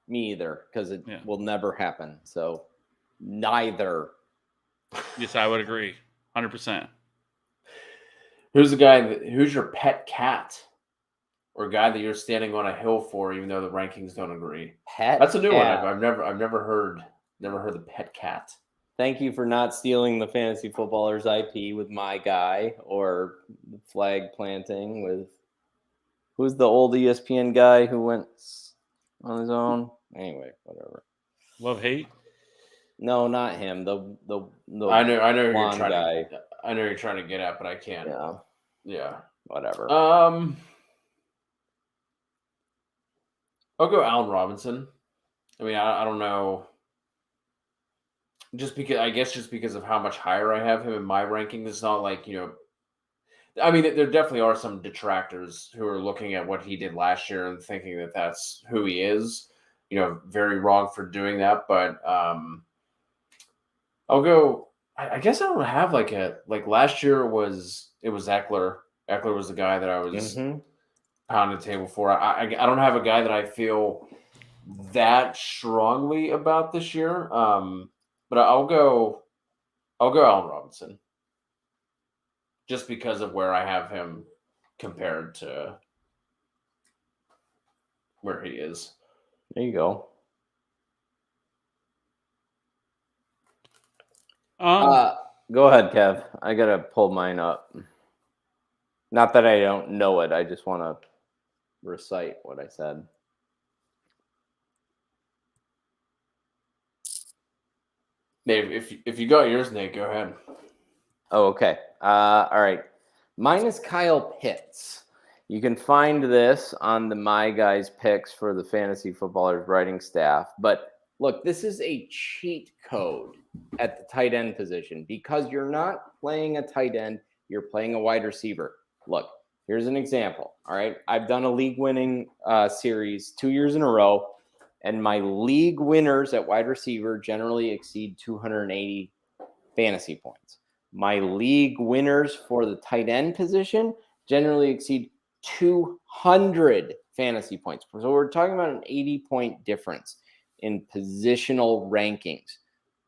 Me either, because it will never happen. So neither. Yes, I would agree. 100%. Who's your pet cat? Or guy that you're standing on a hill for, even though the rankings don't agree? Pet. That's a new one. I've never heard the pet cat. Thank you for not stealing the Fantasy Footballers IP with my guy, or flag planting with who's the old ESPN guy who went on his own. Anyway, whatever. Love hate. No, not him. The I know who you're blonde trying guy. to. I know you're trying to get at, but I can't. Yeah, Yeah. whatever. I'll go Allen Robinson. I mean, I don't know. Just because of how much higher I have him in my ranking, it's not like, I mean, there definitely are some detractors who are looking at what he did last year and thinking that that's who he is. Very wrong for doing that. But I'll go. I guess I don't have last year it was Eckler. Eckler was the guy that I was pounding the table for. I don't have a guy that I feel that strongly about this year. But I'll go Allen Robinson. Just because of where I have him compared to where he is. There you go. Go ahead, Kev. I gotta pull mine up. Not that I don't know it. I just want to recite what I said. Dave, if you got yours, Nate, go ahead. Oh, okay. All right. Mine is Kyle Pitts. You can find this on the My Guys picks for the Fantasy Footballers writing staff. But look, this is a cheat code at the tight end position because you're not playing a tight end, you're playing a wide receiver. Look, here's an example. All right. I've done a league winning series 2 years in a row, and my league winners at wide receiver generally exceed 280 fantasy points. My league winners for the tight end position generally exceed 200 fantasy points. So we're talking about an 80-point difference in positional rankings.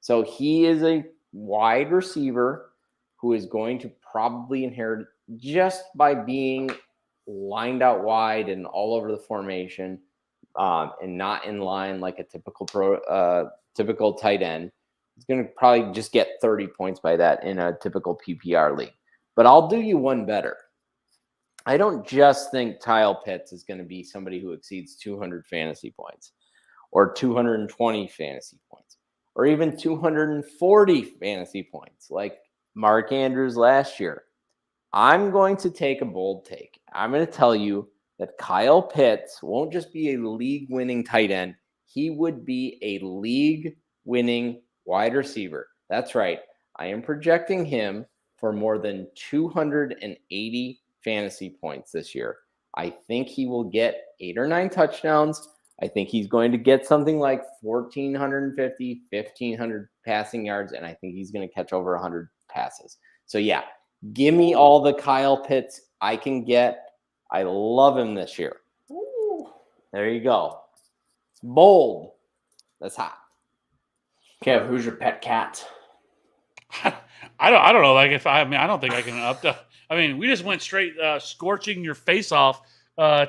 So he is a wide receiver who is going to probably inherit just by being lined out wide and all over the formation and not in line like a typical tight end. He's going to probably just get 30 points by that in a typical PPR league. But I'll do you one better. I don't just think Kyle Pitts is going to be somebody who exceeds 200 fantasy points or 220 fantasy points or even 240 fantasy points like Mark Andrews last year. I'm going to take a bold take. I'm going to tell you that Kyle Pitts won't just be a league-winning tight end. He would be a league-winning wide receiver. That's right. I am projecting him for more than 280 fantasy points this year. I think he will get 8 or 9 touchdowns. I think he's going to get something like 1,450, 1,500 passing yards, and I think he's going to catch over 100 passes. So, yeah, give me all the Kyle Pitts I can get. I love him this year. Ooh. There you go. It's bold. That's hot. Kev, who's your pet cat? I don't know. Like I don't think I can up the. I mean, we just went straight scorching your face off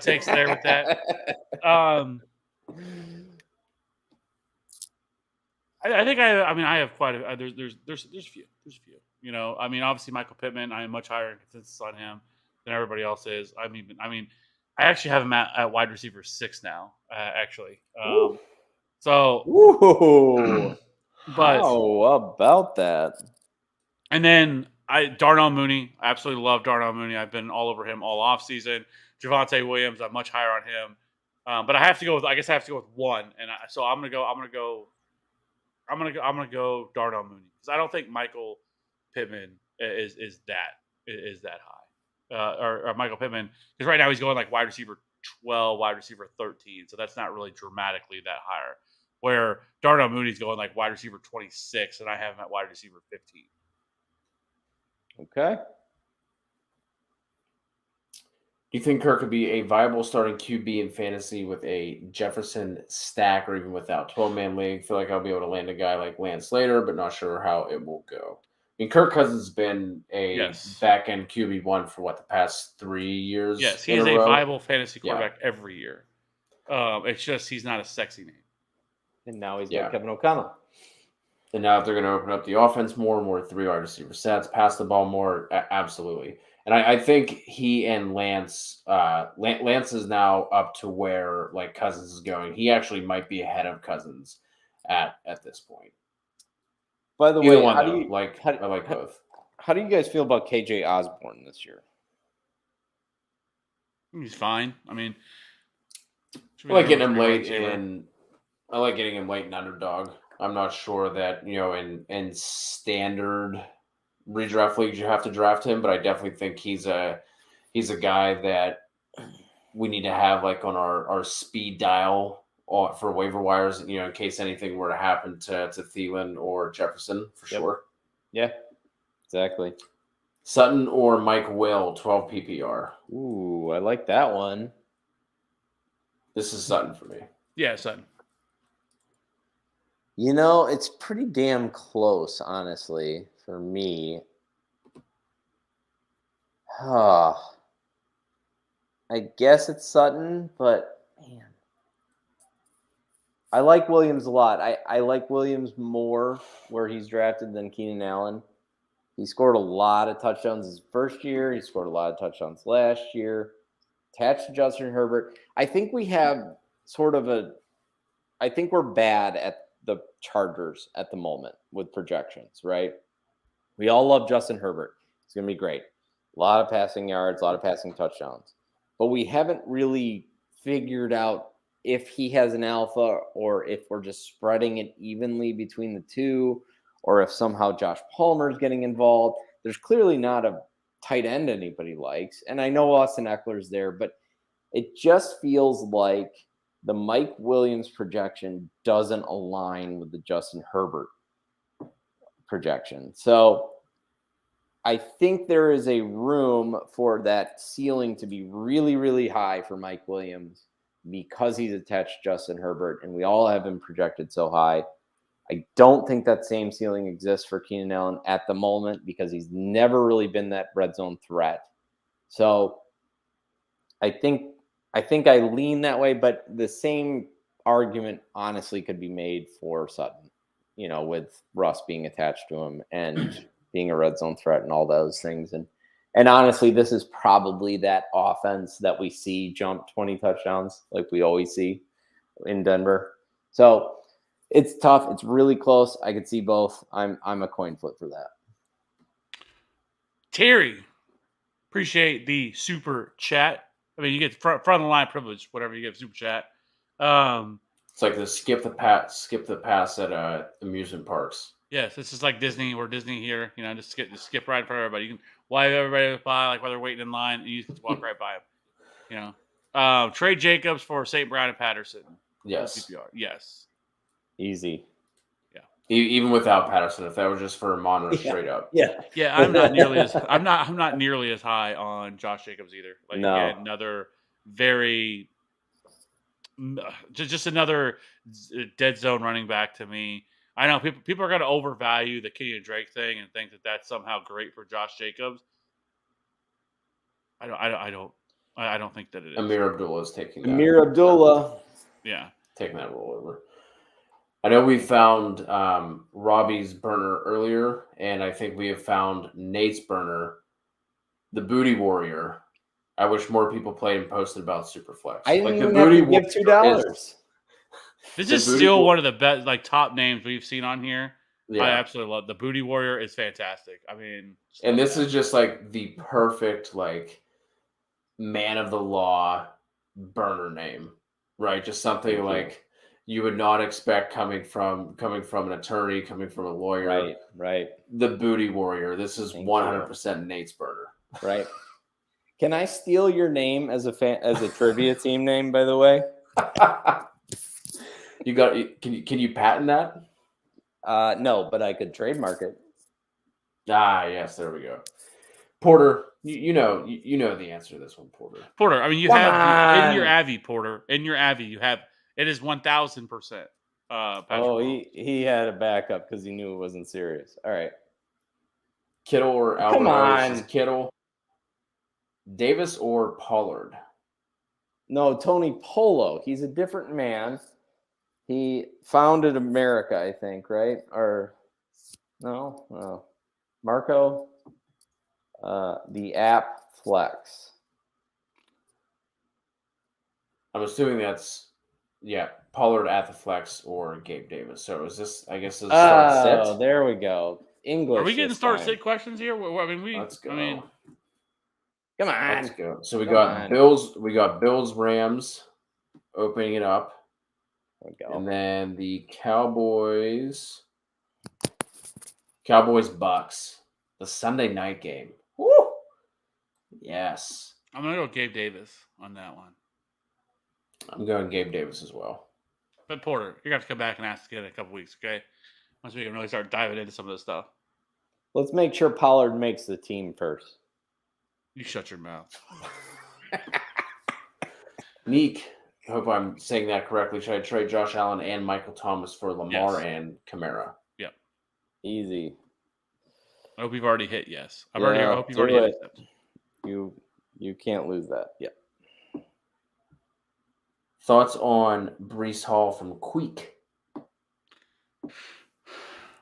takes there with that. I think I have quite a. There's a few. I mean, obviously Michael Pittman. I am much higher in consensus on him than everybody else is. I mean, I actually have him at wide receiver 6 now. Actually, so. Ooh. But how about that? And then Darnell Mooney. I absolutely love Darnell Mooney. I've been all over him all offseason. Javonte Williams, I'm much higher on him. But I have to go with. I guess I have to go with one, and so I'm gonna go Darnell Mooney because I don't think Michael Pittman is that high, or Michael Pittman because right now he's going like wide receiver 12, wide receiver 13, so that's not really dramatically that higher. Where Darnell Mooney's going like wide receiver 26, and I have him at wide receiver 15. Okay. Do you think Kirk could be a viable starting QB in fantasy with a Jefferson stack or even without 12-man league? I feel like I'll be able to land a guy like Lance later, but not sure how it will go. I mean, Kirk Cousins has been a back-end QB1 for the past 3 years? Yes, he is a viable fantasy quarterback every year. It's just he's not a sexy name. And now he's got Kevin O'Connell. And now if they're going to open up the offense more 3 wide receiver sets, pass the ball more, absolutely. And I think he and Lance is now up to where like Cousins is going. He actually might be ahead of Cousins at this point. By the Either way, one, how though. do you I like both. How do you guys feel about KJ Osborne this year? He's fine. I mean, I like getting him late in. I like getting him late in underdog. I'm not sure that in standard redraft leagues you have to draft him, but I definitely think he's a guy that we need to have like on our speed dial for waiver wires. In case anything were to happen to Thielen or Jefferson for sure. Yeah, exactly. Sutton or Mike Will, 12 PPR. Ooh, I like that one. This is Sutton for me. Yeah, Sutton. It's pretty damn close, honestly, for me. I guess it's Sutton, but man, I like Williams a lot. I like Williams more where he's drafted than Keenan Allen. He scored a lot of touchdowns his first year. He scored a lot of touchdowns last year. Attached to Justin Herbert. I think we have I think we're bad at the Chargers at the moment with projections, right? We all love Justin Herbert. It's going to be great. A lot of passing yards, a lot of passing touchdowns. But we haven't really figured out if he has an alpha or if we're just spreading it evenly between the two, or if somehow Josh Palmer is getting involved. There's clearly not a tight end anybody likes. And I know Austin Eckler's there, but it just feels like the Mike Williams projection doesn't align with the Justin Herbert projection. So I think there is a room for that ceiling to be really, really high for Mike Williams because he's attached to Justin Herbert, and we all have him projected so high. I don't think that same ceiling exists for Keenan Allen at the moment because he's never really been that red zone threat. So I think I lean that way, but the same argument honestly could be made for Sutton, with Russ being attached to him and being a red zone threat and all those things. And honestly, this is probably that offense that we see jump 20 touchdowns like we always see in Denver. So it's tough. It's really close. I could see both. I'm a coin flip for that. Terry, appreciate the super chat. I mean, you get front of the line privilege, whatever you get super chat. It's like the skip the pass at amusement parks. Yes, this is like Disney. We're Disney here. Just skip right in front of everybody. You can wave everybody by, like while they're waiting in line, and you just walk right by them. Trade Jacobs for St. Brown and Patterson. Yes. PPR. Yes. Easy. Yeah. Even without Patterson, if that was just for Monroe straight up. Yeah. Yeah. I'm not nearly as high on Josh Jacobs either. Like no. Again, another very just another dead zone running back to me. I know people are going to overvalue the Kenny and Drake thing and think that that's somehow great for Josh Jacobs. I don't think that it is. Amir Abdullah is taking that. Amir Abdullah. Yeah. Taking that role over. I know we found Robbie's burner earlier, and I think we have found Nate's burner, the Booty Warrior. I wish more people played and posted about Superflex. I didn't even have to give $2. This is still one of the best, top names we've seen on here. Yeah. I absolutely love the Booty Warrior. Is fantastic. I mean, and this is just like the perfect man of the law burner name, right? Just something like you would not expect coming from an attorney, coming from a lawyer. Right. The Booty Warrior. This is 100% Nate's burner. Right. Can I steal your name as a trivia team name, by the way? Can you patent that? No, but I could trademark it. Yes, there we go. Porter, you know the answer to this one, Porter. Porter, I mean, you have in your Avi, Porter. In your Avi, you have it is 1,000%. He had a backup because he knew it wasn't serious. All right. Kittle or Alvarez? Come on. Kittle. Davis or Pollard? No, Tony Polo. He's a different man. He founded America, I think, right? Or no, Marco. The app Flex. I'm assuming that's Yeah, Pollard at the flex or Gabe Davis. So is this? I guess is start Oh, sit. there we go. English. Are we getting this start time. sit questions here? I mean, Let's go. Come on. Let's go. So we Come got on. Bills. We got Bills Rams opening it up, There we go. and then the Cowboys Bucks, the Sunday night game. Woo! Yes, I'm gonna go Gabe Davis on that one. I'm going Gabe Davis as well. But Porter, you're gonna have to come back and ask again in a couple weeks, okay? Once we can really start diving into some of this stuff. Let's make sure Pollard makes the team first. You shut your mouth. Neek, I hope I'm saying that correctly. Should I trade Josh Allen and Michael Thomas for Lamar and Camara? Yep. Easy. I hope you've already hit yes. I hope you've do already hit it. accept. You can't lose that. Yeah. Thoughts on Breece Hall from Queek?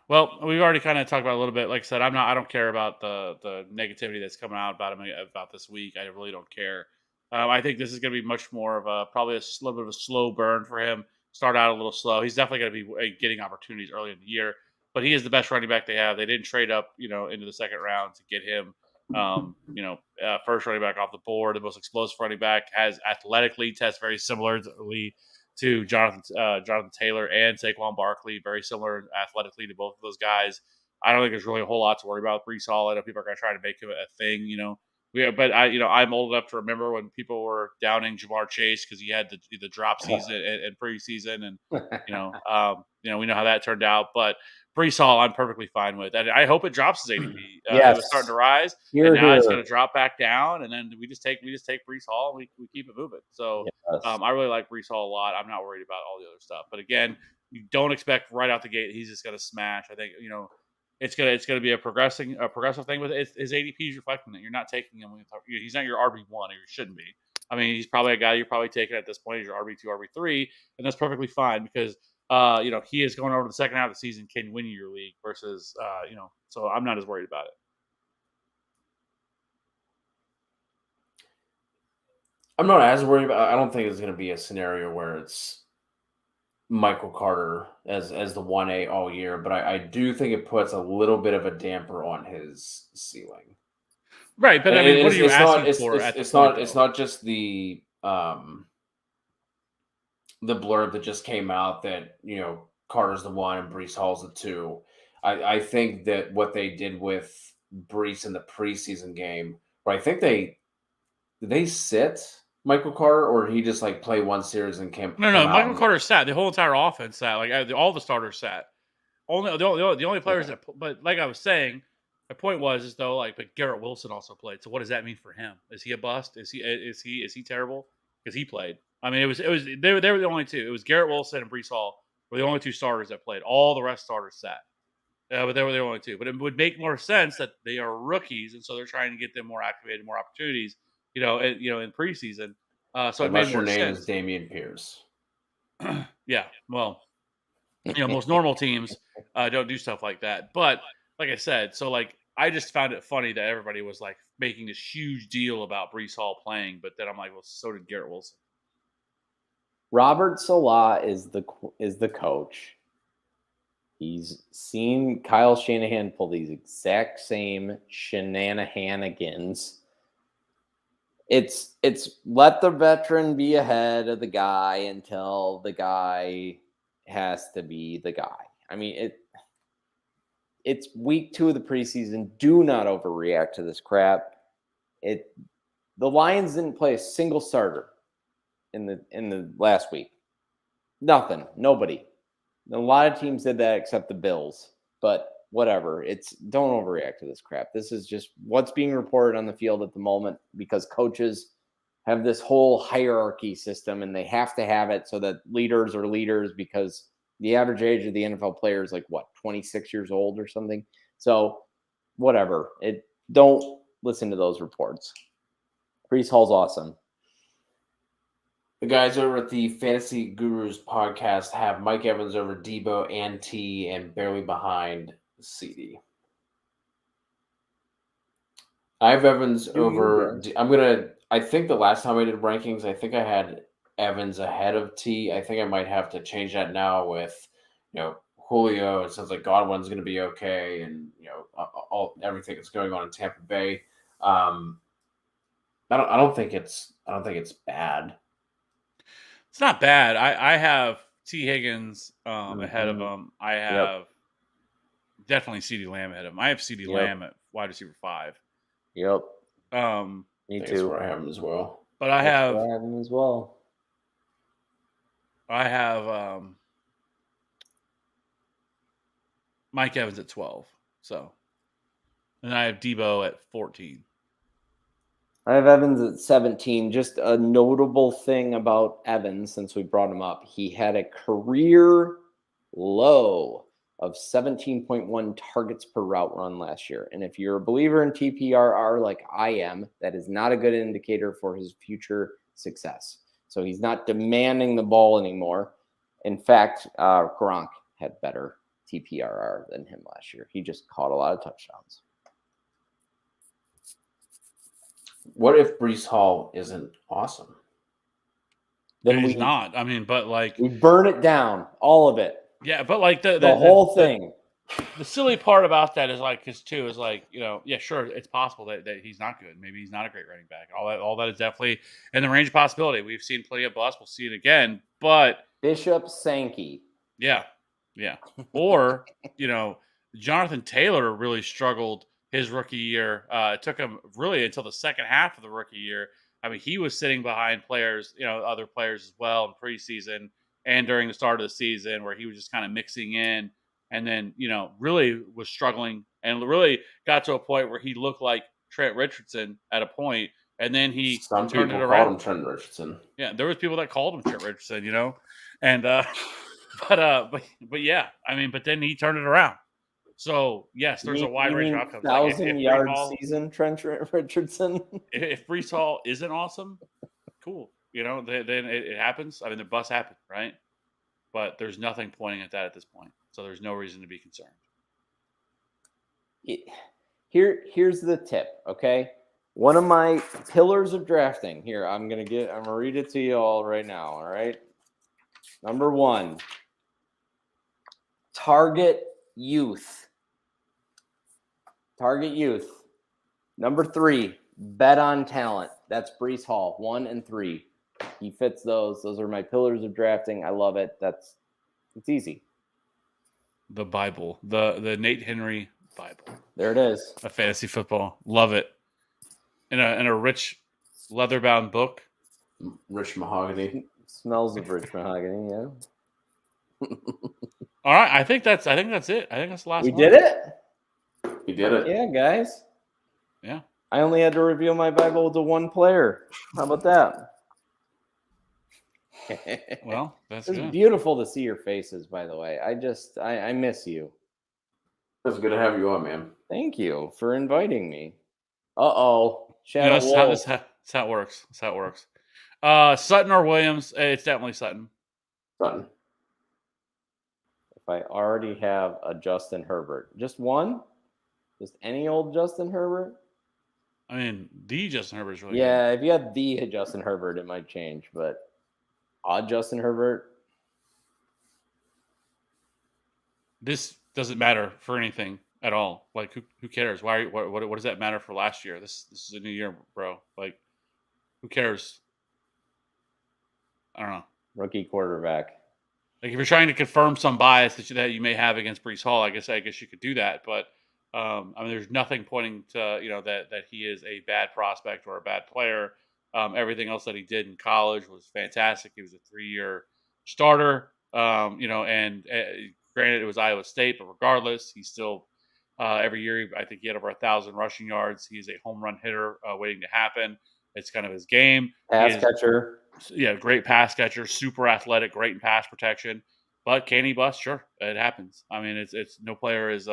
Well, we've already kind of talked about it a little bit. Like I said, I don't care about the negativity that's coming out about him about this week. I really don't care. I think this is going to be much more of probably a little bit of a slow burn for him. Start out a little slow. He's definitely going to be getting opportunities early in the year, but he is the best running back they have. They didn't trade up, into the second round to get him. First running back off the board, the most explosive running back, has athletically tests very similarly to Jonathan Taylor and Saquon Barkley, very similar athletically to both of those guys. I don't think there's really a whole lot to worry about with Breece Hall. I know people are going to try to make him a thing, but I'm old enough to remember when people were downing Jamar Chase because he had the drop season and preseason, and we know how that turned out. But Breece Hall, I'm perfectly fine with, and I hope it drops his ADP. It was starting to rise, and now it's going to drop back down, and then we just take Breece Hall and we keep it moving. So I really like Breece Hall a lot. I'm not worried about all the other stuff, but again, you don't expect right out the gate he's just going to smash. I think it's gonna be a progressive thing with it. His ADP is reflecting that you're not taking him. He's not your RB1, or you shouldn't be. I mean, he's probably a guy you're probably taking at this point as your RB2, RB3, and that's perfectly fine because he is going over to the second half of the season, can win your league versus so I'm not as worried about it. I'm not as worried about. I don't think it's going to be a scenario where it's Michael Carter as the 1A all year, but I do think it puts a little bit of a damper on his ceiling. Right, but I mean, what are you asking for? It's not just the blurb that just came out that Carter's the 1 and Breece Hall's the 2. I think that what they did with Breece in the preseason game, where I think did they sit Michael Carter, or did he just play one series and came? No. Michael Carter sat. The whole entire offense sat. All the starters sat. The only players that. But like I was saying, my point was but Garrett Wilson also played. So what does that mean for him? Is he a bust? Is he terrible? Because he played. I mean, they were the only two. It was Garrett Wilson and Breece Hall were the only two starters that played. All the rest starters sat. But they were the only two. But it would make more sense that they are rookies, and so they're trying to get them more activated, more opportunities. In preseason. So it made more sense. Unless your name is Damian Pierce. Yeah, well, most normal teams don't do stuff like that. But like I said, I just found it funny that everybody was making this huge deal about Breece Hall playing, but then I'm like, well, so did Garrett Wilson. Robert Salah is the coach. He's seen Kyle Shanahan pull these exact same shenanigans. It's let the veteran be ahead of the guy until the guy has to be the guy. I mean, it's week 2 of the preseason. Do not overreact to this crap. The Lions didn't play a single starter in the last week. Nothing. Nobody. A lot of teams did that except the Bills. But whatever. Don't overreact to this crap. This is just what's being reported on the field at the moment because coaches have this whole hierarchy system and they have to have it so that leaders are leaders because the average age of the NFL player is 26 years old or something. So whatever. Don't listen to those reports. Breece Hall's awesome. The guys over at the Fantasy Gurus podcast have Mike Evans over Debo and T and barely behind CD. I have Evans over. I think the last time I did rankings, I think I had Evans ahead of T. I think I might have to change that now with, Julio. It sounds like Godwin's going to be okay, and everything that's going on in Tampa Bay. I don't think it's bad. It's not bad. I have T. Higgins ahead of him. I have definitely CeeDee Lamb ahead of him. I have CeeDee Lamb at wide receiver 5. Yep. Me too. Where I have him as well. But I have him as well. I have Mike Evans at 12. So, and I have Debo at 14. I have Evans at 17. Just a notable thing about Evans, since we brought him up, he had a career low of 17.1 targets per route run last year. And if you're a believer in TPRR like I am, that is not a good indicator for his future success. So he's not demanding the ball anymore. In fact, Gronk had better TPRR than him last year. He just caught a lot of touchdowns. What if Breece Hall isn't awesome? Then he's not. I mean, but like we burn it down, all of it. Yeah, but like the whole thing. The silly part about that is like, yeah, sure, it's possible that he's not good. Maybe he's not a great running back. All that is definitely in the range of possibility. We've seen plenty of busts. We'll see it again. But Bishop Sankey. Yeah. Or, Jonathan Taylor really struggled his rookie year. It took him really until the second half of the rookie year. I mean, he was sitting behind players, other players as well in preseason and during the start of the season, where he was just kind of mixing in, and then, really was struggling and really got to a point where he looked like Trent Richardson at a point, and then he Some turned people it around. called him Trent Richardson. Yeah, there was people that called him Trent Richardson, and but yeah, I mean, but then he turned it around. So yes, there's a wide range of outcomes. 1,000-yard season, Trent Richardson. If Breece Hall isn't awesome, cool. Then it happens. I mean, the bust happened, right? But there's nothing pointing at that at this point, so there's no reason to be concerned. Here's the tip, okay? One of my pillars of drafting. Here, I'm gonna read it to you all right now. All right. Number 1, target youth. Target youth. Number 3, bet on talent. That's Breece Hall, 1 and 3. He fits those. Those are my pillars of drafting. I love it. It's easy. The Bible, the Nate Henry Bible. There it is. A fantasy football. Love it. In a rich leather-bound book. Rich mahogany. Smells of rich mahogany, yeah. All right, I think that's it. I think that's the last one. We did it? We did it. Yeah, guys. Yeah. I only had to reveal my Bible to one player. How about that? Well, that's it's good. Beautiful to see your faces, by the way. I miss you. It's good to have you on, man. Thank you for inviting me. Uh-oh. That's how it works. That's how it works. Sutton or Williams? It's definitely Sutton. Sutton. If I already have a Justin Herbert. Just one? Just any old Justin Herbert? I mean, the Justin Herbert is really good. If you had the Justin Herbert, it might change, but odd Justin Herbert? This doesn't matter for anything at all. Like, who cares? What does that matter for last year? This is a new year, bro. Like, who cares? I don't know. Rookie quarterback. Like, if you're trying to confirm some bias that you may have against Breece Hall, I guess you could do that. But I mean, there's nothing pointing to that he is a bad prospect or a bad player. Everything else that he did in college was fantastic. He was a 3-year starter. And granted, it was Iowa State, but regardless, he's still every year. I think he had over 1,000 rushing yards. He's a home run hitter waiting to happen. It's kind of his game. Pass catcher. Yeah, great pass catcher, super athletic, great in pass protection. But can he bust? Sure, it happens. I mean, it's no player is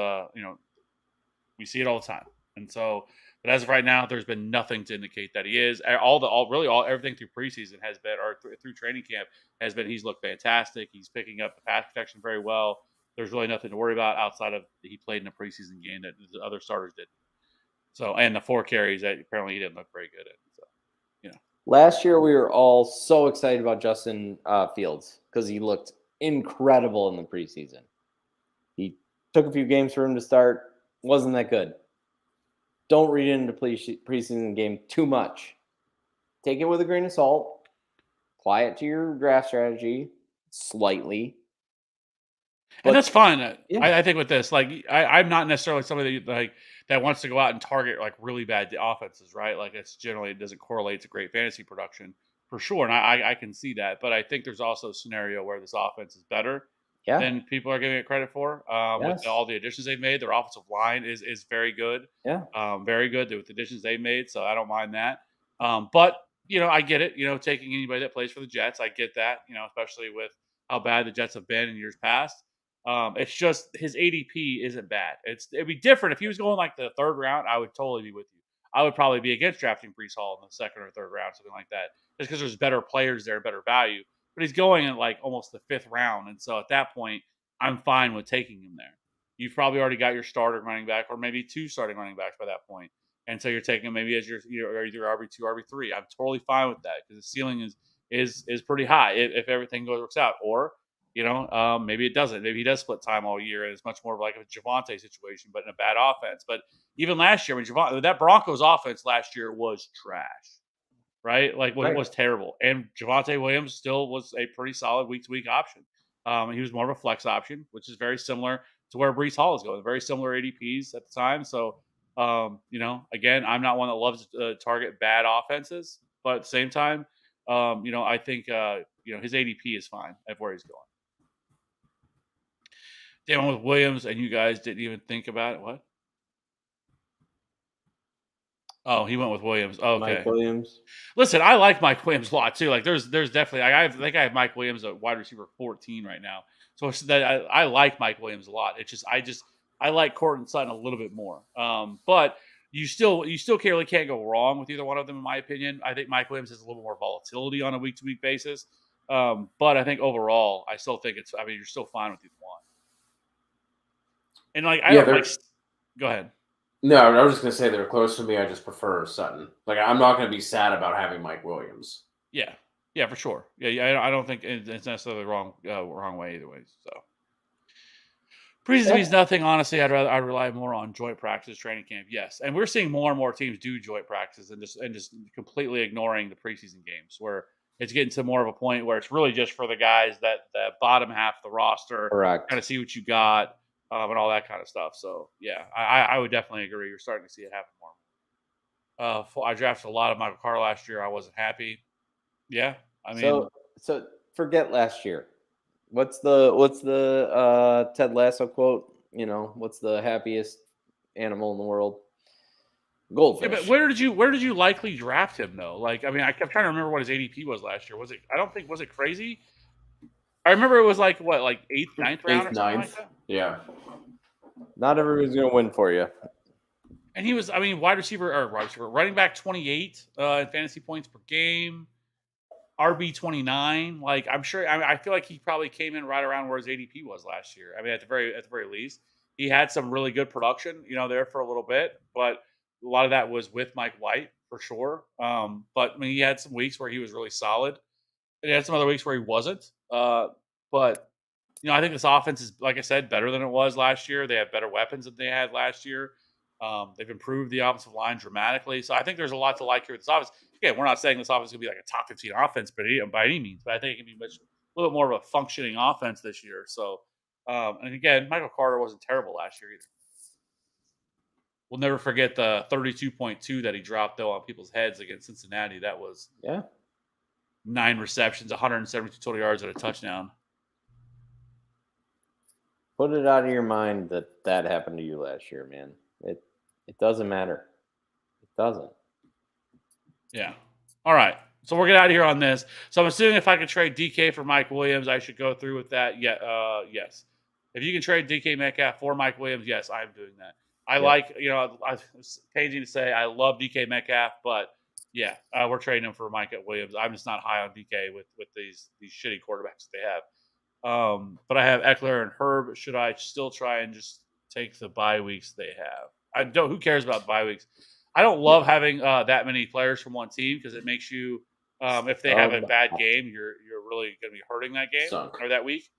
we see it all the time. And so, but as of right now, there's been nothing to indicate that he is. Everything through preseason has been, or through training camp has been, he's looked fantastic. He's picking up the pass protection very well. There's really nothing to worry about outside of he played in a preseason game that the other starters didn't. So, and the 4 carries that apparently he didn't look very good at. So, Last year, we were all so excited about Justin Fields because he looked incredible in the preseason. He took a few games for him to start. Wasn't that good. Don't read into preseason game too much. Take it with a grain of salt. Apply it to your draft strategy slightly. And that's fine. Yeah. I think with this, like, I'm not necessarily somebody that wants to go out and target like really bad offenses, right? Like, it doesn't correlate to great fantasy production for sure, and I can see that. But I think there's also a scenario where this offense is better than people are giving it credit for. With all the additions they've made, their offensive line is very good. Yeah, very good with the additions they've made. So I don't mind that. But I get it. Taking anybody that plays for the Jets, I get that. Especially with how bad the Jets have been in years past. It's just his ADP isn't bad. It'd be different if he was going like the third round. I would totally be with you. I would probably be against drafting Breece Hall in the second or third round, something like that, just because there's better players there, better value. But he's going in like almost the fifth round, and so at that point, I'm fine with taking him there. You've probably already got your starting running back, or maybe two starting running backs by that point, and so you're taking him maybe as your either RB2, RB3. I'm totally fine with that because the ceiling is pretty high if everything works out, or maybe it doesn't. Maybe he does split time all year, and it's much more of like a Javonte situation, but in a bad offense. But even last year, that Broncos offense last year was trash, right? Like, it was terrible. And Javonte Williams still was a pretty solid week-to-week option. He was more of a flex option, which is very similar to where Breece Hall is going. Very similar ADPs at the time. So, again, I'm not one that loves to target bad offenses, but at the same time, I think his ADP is fine at where he's going. Damn, with Williams, and you guys didn't even think about it. What? Oh, he went with Williams. Okay. Mike Williams. Listen, I like Mike Williams a lot too. Like, there's definitely. I think I have Mike Williams at wide receiver 14 right now. So that I like Mike Williams a lot. It's just I like Courtland Sutton a little bit more. But you still can't go wrong with either one of them, in my opinion. I think Mike Williams has a little more volatility on a week to week basis. But I think overall, I still think you're still fine with either one. And go ahead. No, I was just going to say they're close to me. I just prefer Sutton. Like, I'm not going to be sad about having Mike Williams. Yeah, for sure. Yeah, I don't think it's necessarily wrong way either way. So preseason means nothing. Honestly, I'd rely more on joint practice, training camp. Yes, and we're seeing more and more teams do joint practice and just completely ignoring the preseason games, where it's getting to more of a point where it's really just for the guys that bottom half of the roster, correct, kind of see what you got. And all that kind of stuff. So, yeah, I would definitely agree. You're starting to see it happen more. I drafted a lot of Michael Carter last year. I wasn't happy. Yeah, I mean, so forget last year. What's the Ted Lasso quote? What's the happiest animal in the world? Goldfish. Yeah, but where did you likely draft him though? Like, I mean, I kept trying to remember what his ADP was last year. Was it crazy? I remember it was like 8th, 9th round. 8th, 9th. Like that? Yeah. Not everybody's going to win for you. And he was, wide receiver, running back 28 in fantasy points per game, RB 29. Like, I'm sure. I feel like he probably came in right around where his ADP was last year. I mean, at the very least, he had some really good production, there for a little bit, but a lot of that was with Mike White for sure. But he had some weeks where he was really solid, and he had some other weeks where he wasn't. But I think this offense is, like I said, better than it was last year. They have better weapons than they had last year. They've improved the offensive line dramatically. So I think there's a lot to like here with this offense. Again, we're not saying this offense is going to be like a top 15 offense by any means, but I think it can be a little bit more of a functioning offense this year. So, and again, Michael Carter wasn't terrible last year either. We'll never forget the 32.2 that he dropped, though, on people's heads against Cincinnati. That was 9 receptions, 172 total yards, and a touchdown. Put it out of your mind that happened to you last year, man. It doesn't matter. It doesn't. Yeah. All right. So we're getting out of here on this. So I'm assuming if I could trade DK for Mike Williams, I should go through with that. Yeah. Yes. If you can trade DK Metcalf for Mike Williams, yes, I'm doing that. I was paging to say I love DK Metcalf, but yeah, we're trading him for Mike Williams. I'm just not high on DK with these shitty quarterbacks they have. But I have Eckler and Herb. Should I still try and just take the bye weeks they have? Who cares about bye weeks? I don't love having that many players from one team because it makes you If they have a bad game, you're really going to be hurting that game or that week.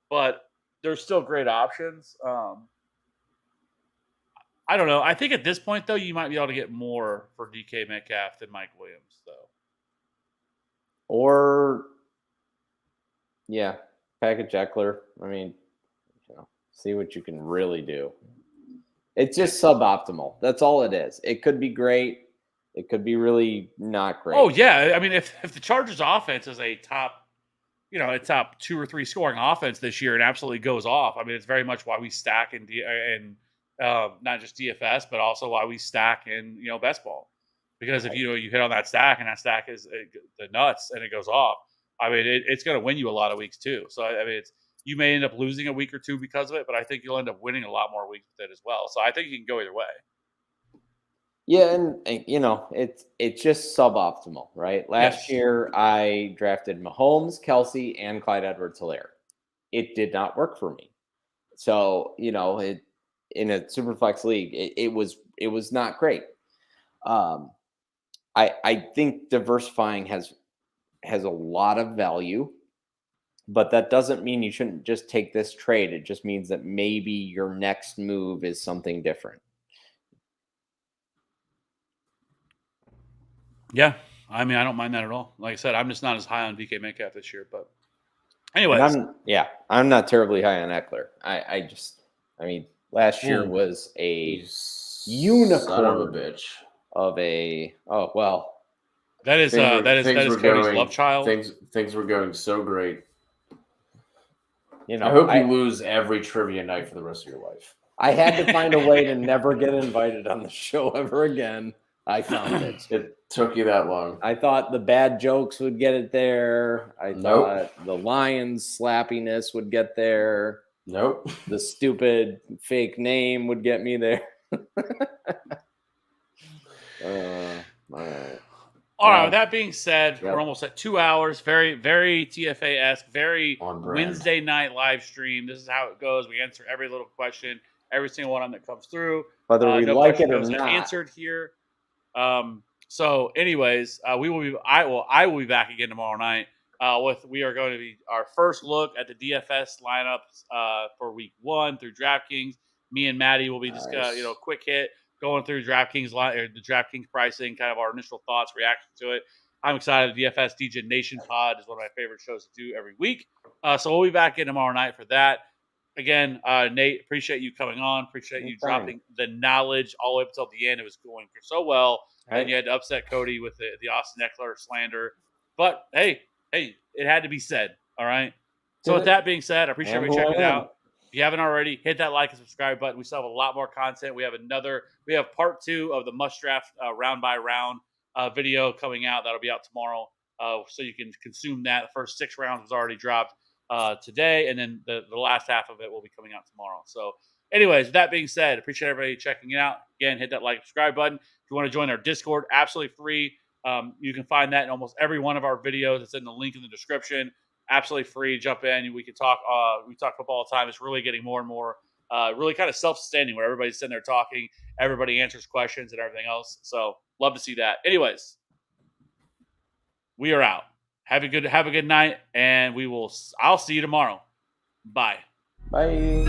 But there's still great options. I don't know. I think at this point, though, you might be able to get more for DK Metcalf than Mike Williams, though. Or, yeah, package Eckler. I mean, see what you can really do. It's just suboptimal. That's all it is. It could be great. It could be really not great. Oh, yeah. I mean, if the Chargers offense is a top 2 or 3 scoring offense this year and absolutely goes off, I mean, it's very much why we stack in not just DFS, but also why we stack in, best ball. Because if you hit on that stack and that stack is the nuts and it goes off, I mean, it's going to win you a lot of weeks too. So, I mean, you may end up losing a week or two because of it, but I think you'll end up winning a lot more weeks with it as well. So I think you can go either way. Yeah, and it's just suboptimal, right? Last year, I drafted Mahomes, Kelsey, and Clyde Edwards-Helaire. It did not work for me. So, in a Superflex league, it was not great. I think diversifying has a lot of value, but that doesn't mean you shouldn't just take this trade. It just means that maybe your next move is something different. Yeah, I mean, I don't mind that at all. Like I said, I'm just not as high on DK Metcalf this year, but anyways. I'm not terribly high on Eckler. I mean, last year was a unicorn son of a bitch. That is Cody's love child. Things were going so great. I hope you lose every trivia night for the rest of your life. I had to find a way to never get invited on the show ever again. I found it. It took you that long. I thought the bad jokes would get it there. I thought the Lions slappiness would get there. Nope. The stupid fake name would get me there. All right. With that being said, we're almost at 2 hours. Very, very TFA-esque. Very Wednesday night live stream. This is how it goes. We answer every little question, every single one that comes through. Whether we like it or not, answered here. So, anyways, I will be back again tomorrow night. We are going to be our first look at the DFS lineups for week 1 through DraftKings. Me and Maddie will be discussing, quick hit, going through DraftKings the DraftKings pricing, kind of our initial thoughts, reaction to it. I'm excited. The DFS DJ Nation Pod is one of my favorite shows to do every week. So we'll be back in tomorrow night for that. Again, Nate, appreciate you coming on. Appreciate you dropping the knowledge all the way up until the end. It was going so well. And you had to upset Cody with the Austin Eckler slander. But, hey, it had to be said. All right? So with that being said, I appreciate everybody checking it out. If you haven't already, hit that like and subscribe button. We still have a lot more content. We have part 2 of the must draft round by round video coming out. That'll be out tomorrow. So you can consume that. The first 6 rounds was already dropped today, and then the last half of it will be coming out tomorrow. So anyways, with that being said, appreciate everybody checking it out. Again, hit that like, subscribe button. If you want to join our Discord, absolutely free. You can find that in almost every one of our videos. It's in the link in the description. Absolutely free. Jump in. We can talk. We talk football all the time. It's really getting more and more really kind of self-sustaining where everybody's sitting there talking. Everybody answers questions and everything else. So love to see that. Anyways, we are out. Have a good night, and I'll see you tomorrow. Bye. Bye.